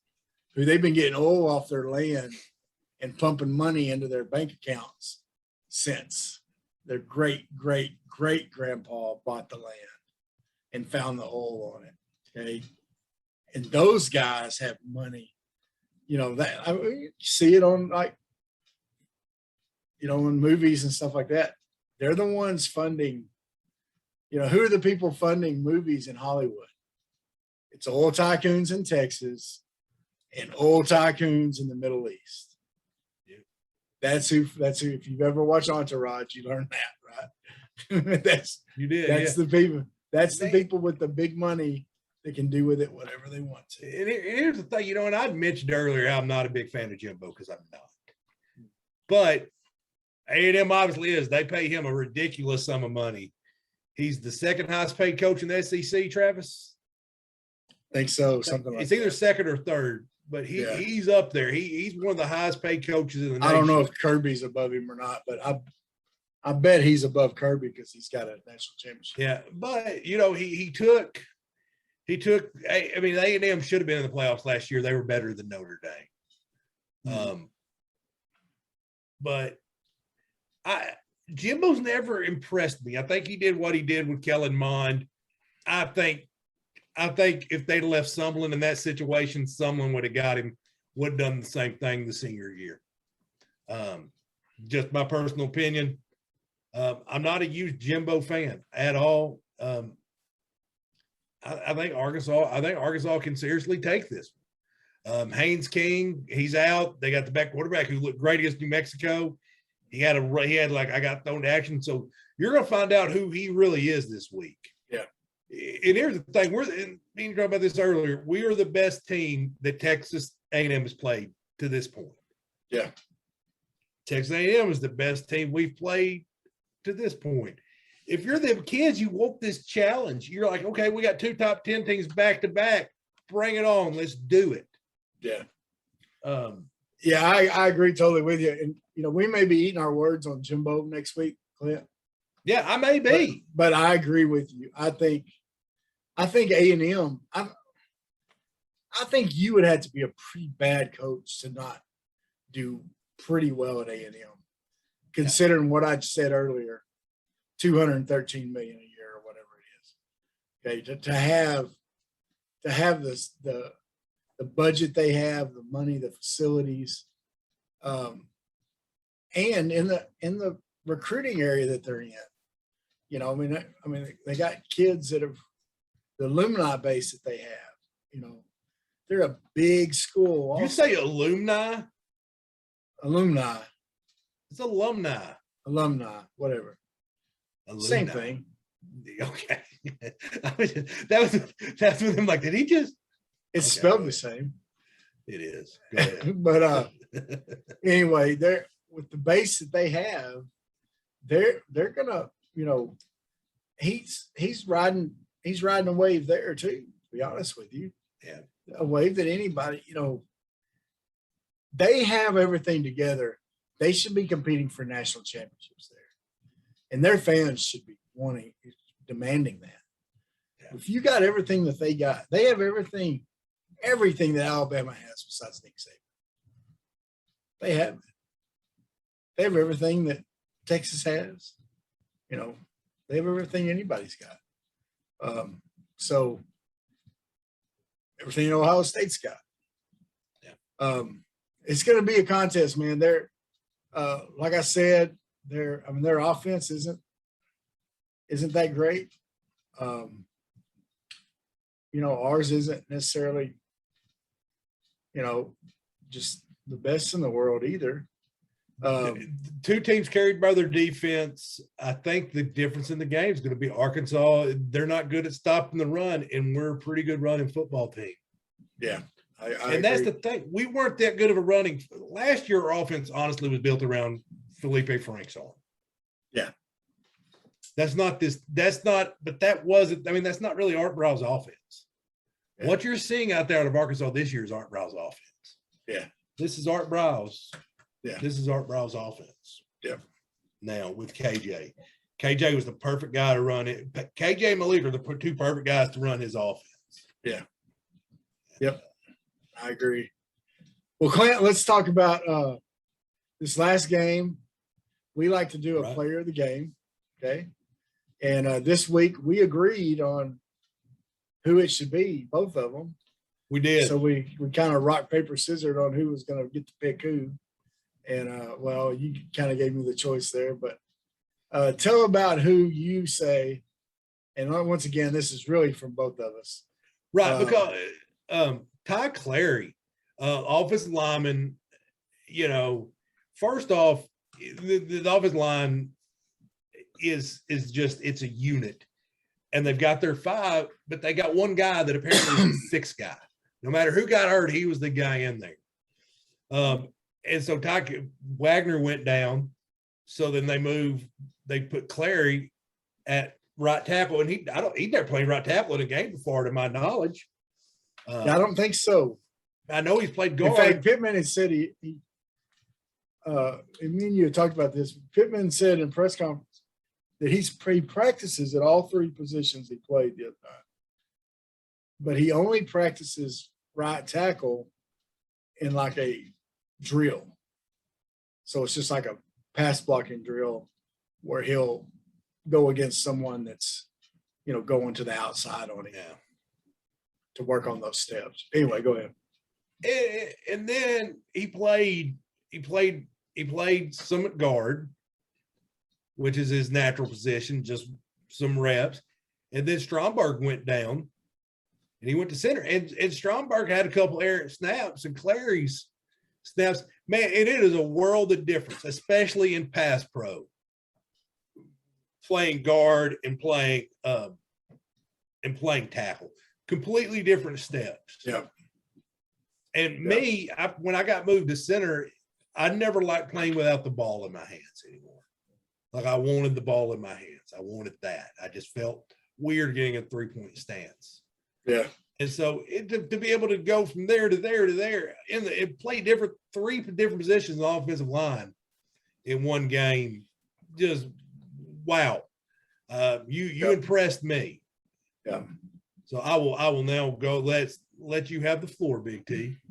who they've been getting oil off their land and pumping money into their bank accounts since their great grandpa bought the land and found the oil on it. Okay. And those guys have money, that you see it on in movies and stuff like that. They're the ones funding, who are the people funding movies in Hollywood? It's oil tycoons in Texas and oil tycoons in the Middle East. Yeah. That's who, if you've ever watched Entourage, you learned that, right? That's the people. That's the people with the big money that can do with it whatever they want to. And here's the thing, and I mentioned earlier, I'm not a big fan of Jimbo because I'm not. But A&M obviously is. They pay him a ridiculous sum of money. He's the second highest paid coach in the SEC, Travis. I think so. Something like it's either second or third, but he's up there. He's one of the highest paid coaches in the nation. I don't know if Kirby's above him or not, but I bet he's above Kirby because he's got a national championship. Yeah, but he took. I mean, A&M should have been in the playoffs last year. They were better than Notre Dame. But Jimbo's never impressed me. I think he did what he did with Kellen Mond. I think if they'd left Sumlin in that situation, Sumlin would have got him, would have done the same thing the senior year. Just my personal opinion. I'm not a huge Jimbo fan at all. I think Arkansas can seriously take this one. Haynes King, he's out. They got the back quarterback who looked great against New Mexico. He had I got thrown to action. So you're going to find out who he really is this week. Yeah. And here's the thing: we talked about this earlier. We are the best team that Texas A&M has played to this point. Yeah. Texas A&M is the best team we've played to this point. If you're the kids, you want this challenge. You're like, okay, we got 2 top 10 teams back to back. Bring it on. Let's do it. Yeah. I agree totally with you. And, we may be eating our words on Jimbo next week, Clint. Yeah, I may be. But I agree with you. I think A&M, I think you would have to be a pretty bad coach to not do pretty well at A&M, considering what I said earlier, $213 million a year or whatever it is. Okay, to have this the budget they have, the money, the facilities, and in the recruiting area that they're in. You know, I mean, they got kids that have the alumni base that they have. You know, they're a big school. You say alumni? Alumni. It's alumni. Alumni, whatever. Alumni. Same thing. Okay. That's what I'm like, did he just? It's Okay. spelled the same. It is. Go ahead. But anyway, they're with the base that they have, they're gonna, you know, he's riding a wave there too, to be honest with you. Yeah. A wave that anybody, you know, they have everything together. They should be competing for national championships there. And their fans should be demanding that. Yeah. If you got everything that they got, they have everything that Alabama has besides Nick Saban. They have it. They have everything that Texas has. You know, they have everything anybody's got. So everything Ohio State's got. Yeah. It's going to be a contest, man. They're like I said, their offense isn't that great. You know, ours isn't necessarily, you know, just the best in the world either. Two teams carried by their defense. I think the difference in the game is going to be Arkansas. They're not good at stopping the run, and we're a pretty good running football team. Yeah. And that's the thing. We weren't that good of a running. Last year, our offense honestly was built around Felipe Frank's arm. Yeah. But that wasn't, I mean, that's not really Art Brow's offense. Yeah. What you're seeing out there out of Arkansas this year is Art Brow's offense. Yeah. This is Art Brow's. Yeah. This is Art Brow's offense. Yeah. Now with KJ. KJ was the perfect guy to run it. KJ and Malik are the two perfect guys to run his offense. Yeah. Yep. I agree. Well, Clint, let's talk about this last game. We like to do a player of the game. Okay. And this week we agreed on who it should be, both of them. We did. So we kind of rock, paper, scissors on who was going to get to pick who. And, well, you kind of gave me the choice there. But tell about who you say. And once again, this is really from both of us. Right, because Ty Clary, offensive lineman, you know, first off, the offensive line is just, it's a unit. And they've got their five, but they got one guy that apparently is the sixth guy. No matter who got hurt, he was the guy in there. And so Wagner went down. So then they put Clary at right tackle, and he'd never played right tackle in a game before, to my knowledge. I don't think so. I know he's played guard. In fact, Pittman had said me and you had talked about this. Pittman said in press conference that he practices at all three positions he played the other night. But he only practices right tackle in like a drill. So it's just like a pass blocking drill where he'll go against someone that's, you know, going to the outside on him to work on those steps. Anyway, go ahead. And then he played some at guard, which is his natural position, just some reps. And then Stromberg went down and he went to center. And Stromberg had a couple errant snaps, and Clary's snaps, man, and it is a world of difference, especially in pass pro. Playing guard and playing tackle. Completely different steps. Yeah. And when I got moved to center, I never liked playing without the ball in my hands anymore. Like, I wanted the ball in my hands. I wanted that. I just felt weird getting a 3-point stance. Yeah. And so to be able to go from there to there to there and play three different positions on the offensive line in one game, just wow. You impressed me. Yeah. So I will now go. Let's let you have the floor,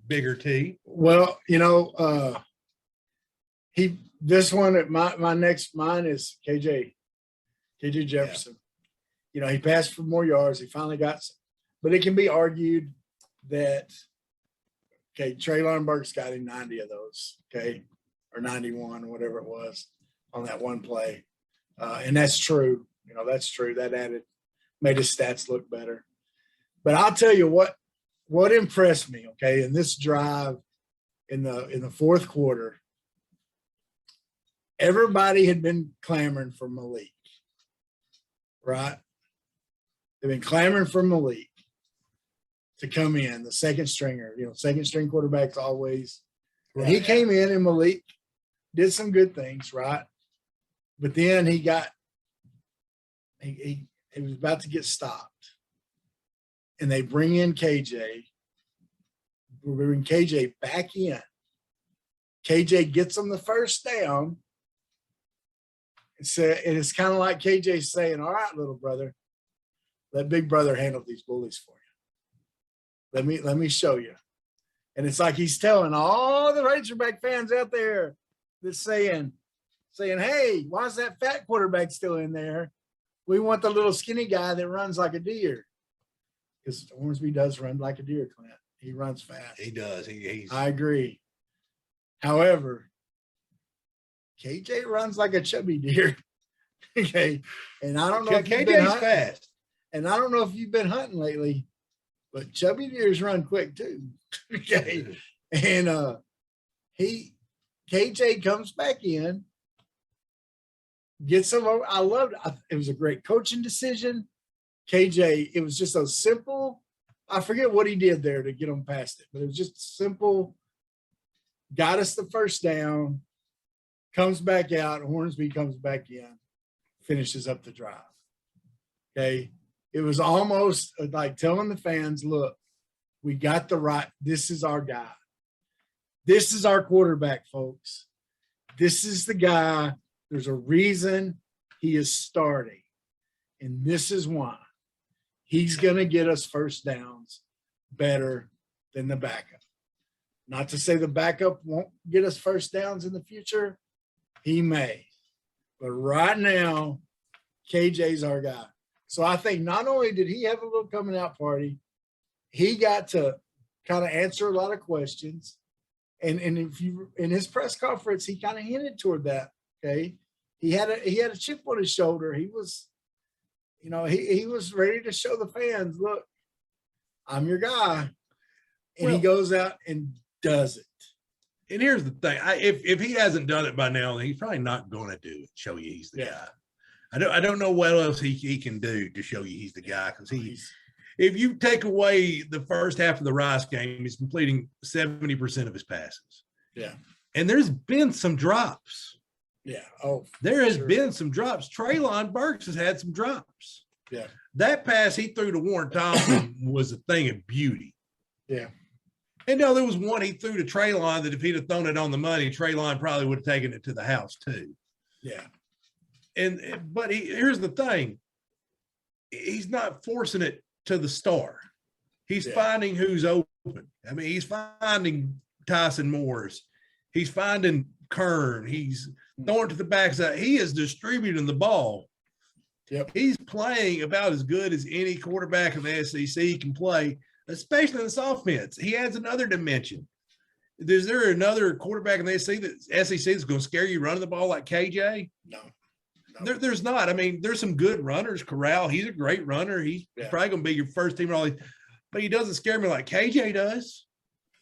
Bigger T. Well, this one, mine is KJ Jefferson. He passed for more yards. He finally got some, but it can be argued that, Treylon Burks got him 90 of those, or 91, whatever it was on that one play. And that's true. That's true. That made his stats look better. But I'll tell you what impressed me, in this drive in the fourth quarter, everybody had been clamoring for Malik, right? They've been clamoring for Malik to come in, the second stringer, second string quarterbacks always. Right. He came in and Malik did some good things, right? But then he was about to get stopped. And they bring in KJ. We bring KJ back in. KJ gets him the first down. And it's kind of like KJ saying, all right, little brother, let big brother handle these bullies for you. Let me show you. And it's like he's telling all the Razorback fans out there that's saying, hey, why is that fat quarterback still in there? We want the little skinny guy that runs like a deer. Because Hornsby does run like a deer, Clint. He runs fast. He does. I agree. However, KJ runs like a chubby deer. And I don't know if you've been hunting. Fast. And I don't know if you've been hunting lately, but chubby deers run quick too. And KJ comes back in, gets him over. I loved it. It was a great coaching decision. KJ, it was just so simple. I forget what he did there to get him past it, but it was just simple. Got us the first down, comes back out, Hornsby comes back in, finishes up the drive. It was almost like telling the fans, look, we got this is our guy. This is our quarterback, folks. This is the guy. There's a reason he is starting. And this is why. He's going to get us first downs better than the backup. Not to say the backup won't get us first downs in the future. He may. But right now, KJ's our guy. So I think not only did he have a little coming out party, he got to kind of answer a lot of questions. And if you in his press conference, he kind of hinted toward that. He had a chip on his shoulder. He was, he was ready to show the fans, look, I'm your guy. And he goes out and does it. And here's the thing. If he hasn't done it by now, then he's probably not going to do it, show you he's the guy. I don't know what else he can do to show you he's the guy, because if you take away the first half of the Rice game, he's completing 70% of his passes. Yeah. And there's been some drops. Yeah. Oh, there has been some drops. Treylon Burks has had some drops. Yeah. That pass he threw to Warren Thompson was a thing of beauty. Yeah. And no, there was one he threw to Treylon that if he'd have thrown it on the money, Treylon probably would have taken it to the house too. Yeah. But here's the thing. He's not forcing it to the star. He's finding who's open. I mean, he's finding Tyson Morris. He's finding Kern. He's throwing to the backside. He is distributing the ball. Yep. He's playing about as good as any quarterback in the SEC can play, especially in this offense. He adds another dimension. Is there another quarterback in the SEC that's going to scare you running the ball like KJ? No. There's not. I mean, there's some good runners. Corral, he's a great runner. He's probably going to be your first team. But he doesn't scare me like KJ does.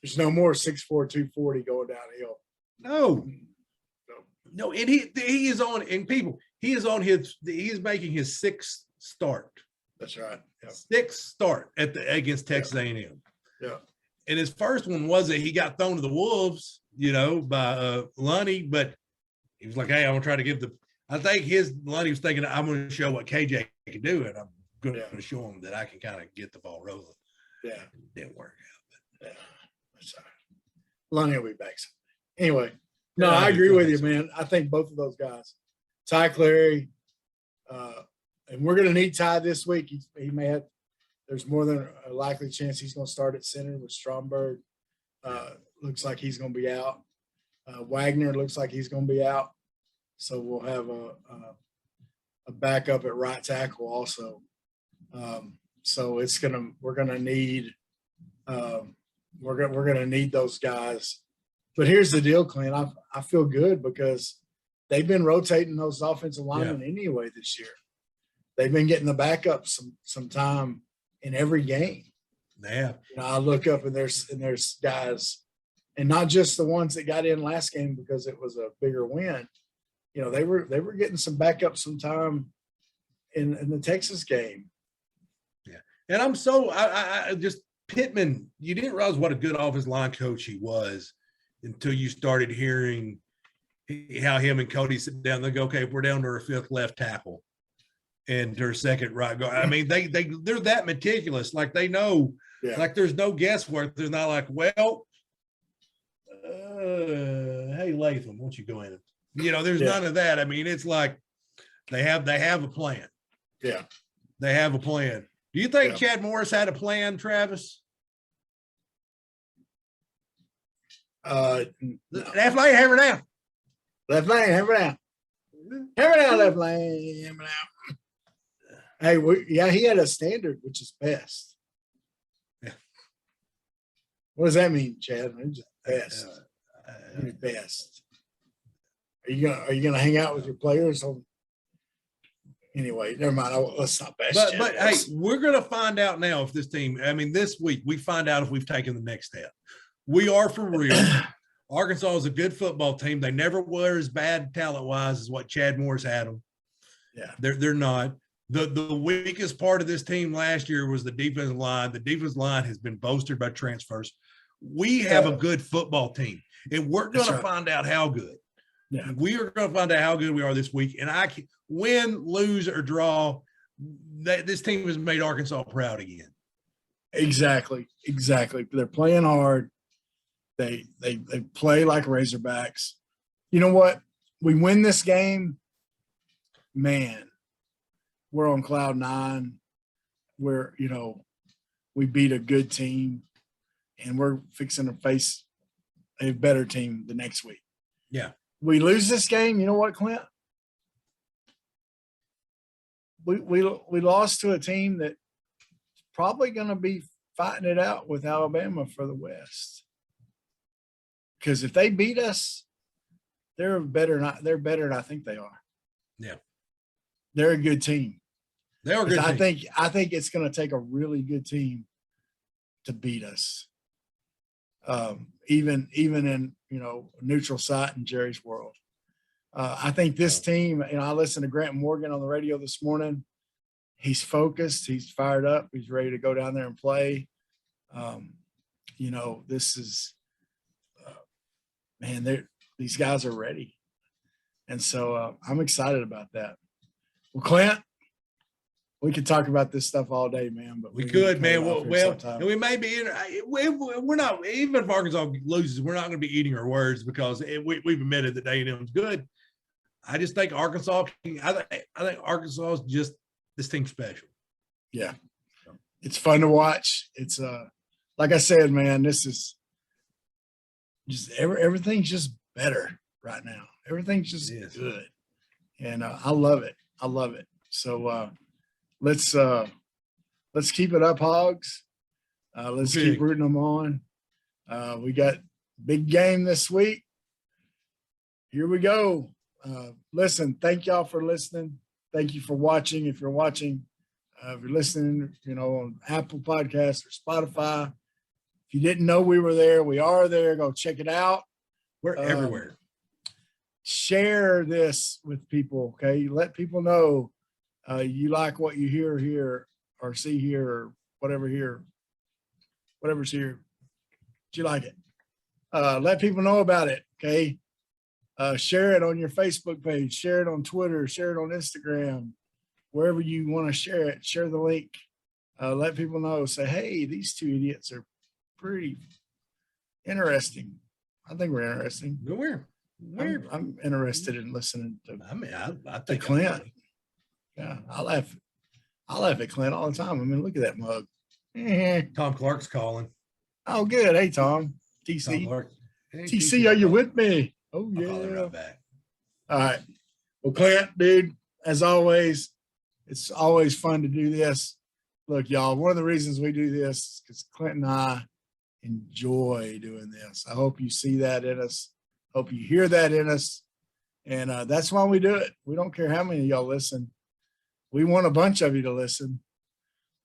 There's no more 6'4", 240 going downhill. No. And he is on. And people, he is making his sixth start. That's right. Yep. Sixth start against Texas A&M. Yeah. And his first one was that he got thrown to the Wolves, by Lunny. But he was like, hey, I'm going to try to give I think Lunny was thinking, I'm going to show what KJ can do, and I'm going to show him that I can kind of get the ball rolling. Yeah. It didn't work out. But that's all right. Lunny will be back someday. Anyway, no, I agree with you, man. I think both of those guys, Ty Clary, and we're going to need Ty this week. He may have there's more than a likely chance he's going to start at center with Stromberg. Looks like he's going to be out. Wagner looks like he's going to be out. So we'll have a backup at right tackle also. So we're gonna need those guys. But here's the deal, Clint. I feel good because they've been rotating those offensive linemen anyway this year. They've been getting the backup some time in every game. Yeah. I look up and there's guys, and not just the ones that got in last game because it was a bigger win. They were getting some backup some time in the Texas game. Yeah. And I just Pittman, you didn't realize what a good offensive line coach he was until you started hearing how him and Cody sit down. They go, okay, if we're down to our fifth left tackle and their second right guard. I mean, they're that meticulous. Like they know, like there's no guesswork. They're not like, well, hey Latham, won't you go in? There's none of that. I mean, it's like they have a plan. Yeah. They have a plan. Do you think Chad Morris had a plan, Travis? No. Left lane, hammer down. Left lane, hammer down. Hammer down, left lane, hammer down. Hey, he had a standard, which is best. Yeah. What does that mean, Chad? It's best. Best. Are you gonna hang out with your players? Anyway, never mind. Let's not bash. But hey, we're gonna find out now if this team. I mean, this week we find out if we've taken the next step. We are for real. Arkansas is a good football team. They never were as bad talent-wise as what Chad Morris had them. Yeah, they're not. The weakest part of this team last year was the defensive line. The defensive line has been bolstered by transfers. We have a good football team, and we're going to find out how good. Yeah, we are going to find out how good we are this week. And I can win, lose, or draw. This team has made Arkansas proud again. Exactly. They're playing hard. They play like Razorbacks. You know what? We win this game, man. We're on cloud nine. We beat a good team, and we're fixing to face a better team the next week. Yeah. We lose this game, you know what, Clint? We lost to a team that's probably going to be fighting it out with Alabama for the West. Because if they beat us, they're better than I think they are. Yeah. They're a good team. They are a good team. I think it's going to take a really good team to beat us. Even in neutral site in Jerry's world. I think this team, I listened to Grant Morgan on the radio this morning. He's focused, he's fired up, he's ready to go down there and play. This is these guys are ready. And so I'm excited about that. Well, Clint, we could talk about this stuff all day, man. But we could, man. And we may be. We're not. Even if Arkansas loses, we're not going to be eating our words because we've admitted that A&M's good. I just think Arkansas. I think Arkansas is just this team's special. Yeah, it's fun to watch. It's like I said, man. This is just everything's just better right now. Everything's just good, and I love it. So. Let's keep it up, Hogs. Let's keep rooting them on. We got big game this week. Here we go. Listen, thank y'all for listening. Thank you for watching. If you're watching, if you're listening, on Apple Podcasts or Spotify. If you didn't know we were there, we are there. Go check it out. We're everywhere. Share this with people, okay? Let people know. You like what you hear here or see here or whatever's here. Do you like it? Let people know about it, okay? Share it on your Facebook page. Share it on Twitter. Share it on Instagram. Wherever you want to share it, share the link. Let people know. Say, hey, these two idiots are pretty interesting. I think we're interesting. I'm interested in listening to I think Clint. Yeah, I laugh at Clint all the time. I mean, look at that mug. Tom Clark's calling. Oh, good. Hey, Tom. Tom TC. Clark. Hey, TC, are you with me? Oh, I'll call him yeah. right back. All right. Well, Clint, dude, as always, it's always fun to do this. Look, y'all, one of the reasons we do this is because Clint and I enjoy doing this. I hope you see that in us. Hope you hear that in us. And that's why we do it. We don't care how many of y'all listen. We want a bunch of you to listen,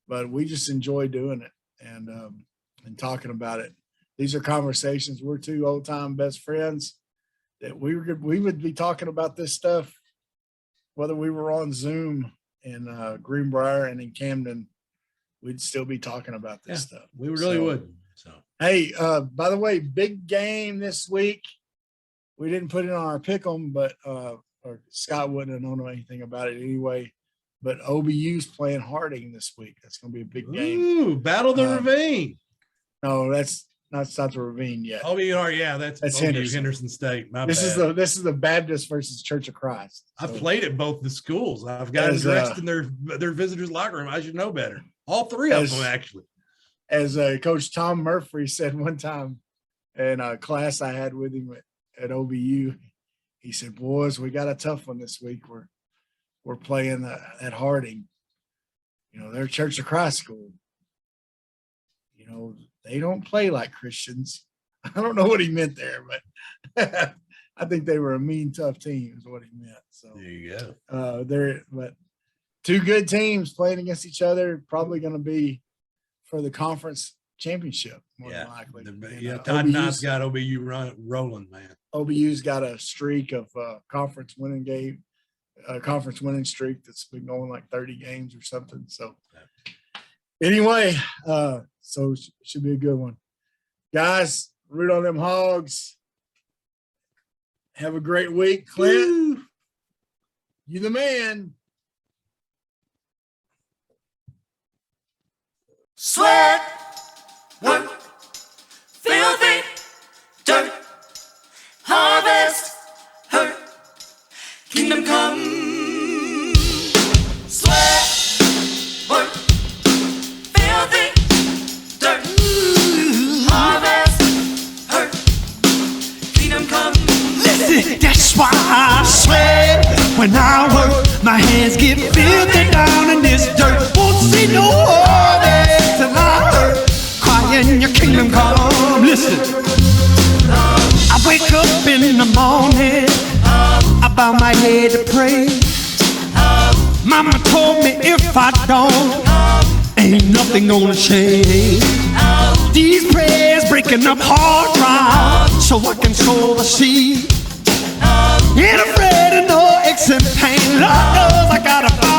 but we just enjoy doing it and talking about it. These are conversations. We're two old-time best friends that we would be talking about this stuff, whether we were on Zoom in Greenbrier and in Camden, we'd still be talking about this stuff. We really would. So, hey, by the way, big game this week. We didn't put it on our pick'em, but or Scott wouldn't have known anything about it anyway. But OBU's playing Harding this week. That's going to be a big game. Ooh, Battle the Ravine. No, that's not the Ravine yet. OBU, yeah, that's Henderson State. This is the Baptist versus Church of Christ. So, I've played at both the schools. I've got dressed in their visitors' locker room. I should know better. All three of them, actually. As Coach Tom Murphy said one time in a class I had with him at OBU, he said, "Boys, we got a tough one this week. We're playing at Harding. You know, they're Church of Christ school. You know, they don't play like Christians." I don't know what he meant there, but I think they were a mean, tough team is what he meant. So there you go. But two good teams playing against each other, probably going to be for the conference championship, more than likely. Todd Knight's got OBU rolling, man. OBU's got a streak of conference winning streak that's been going like 30 games or something. So anyway, so it should be a good one. Guys, root on them Hogs. Have a great week. Clint, woo! You the man. Sweat, work, filthy, dirt, harvest, hurt, kingdom come. Sweat, work, filthy, dirt, harvest, hurt, kingdom come. Listen, that's why I sweat when I work. My hands get filthy down in this dirt. Won't see no harvest till I hurt. Crying your kingdom come. Listen, I wake up in the morning, I bow my head to pray. Mama told me if I don't, ain't nothing gonna change. These prayers breaking up hard drive so I can sow the seed. Ain't afraid of no aches and pain. Lord knows I gotta fight.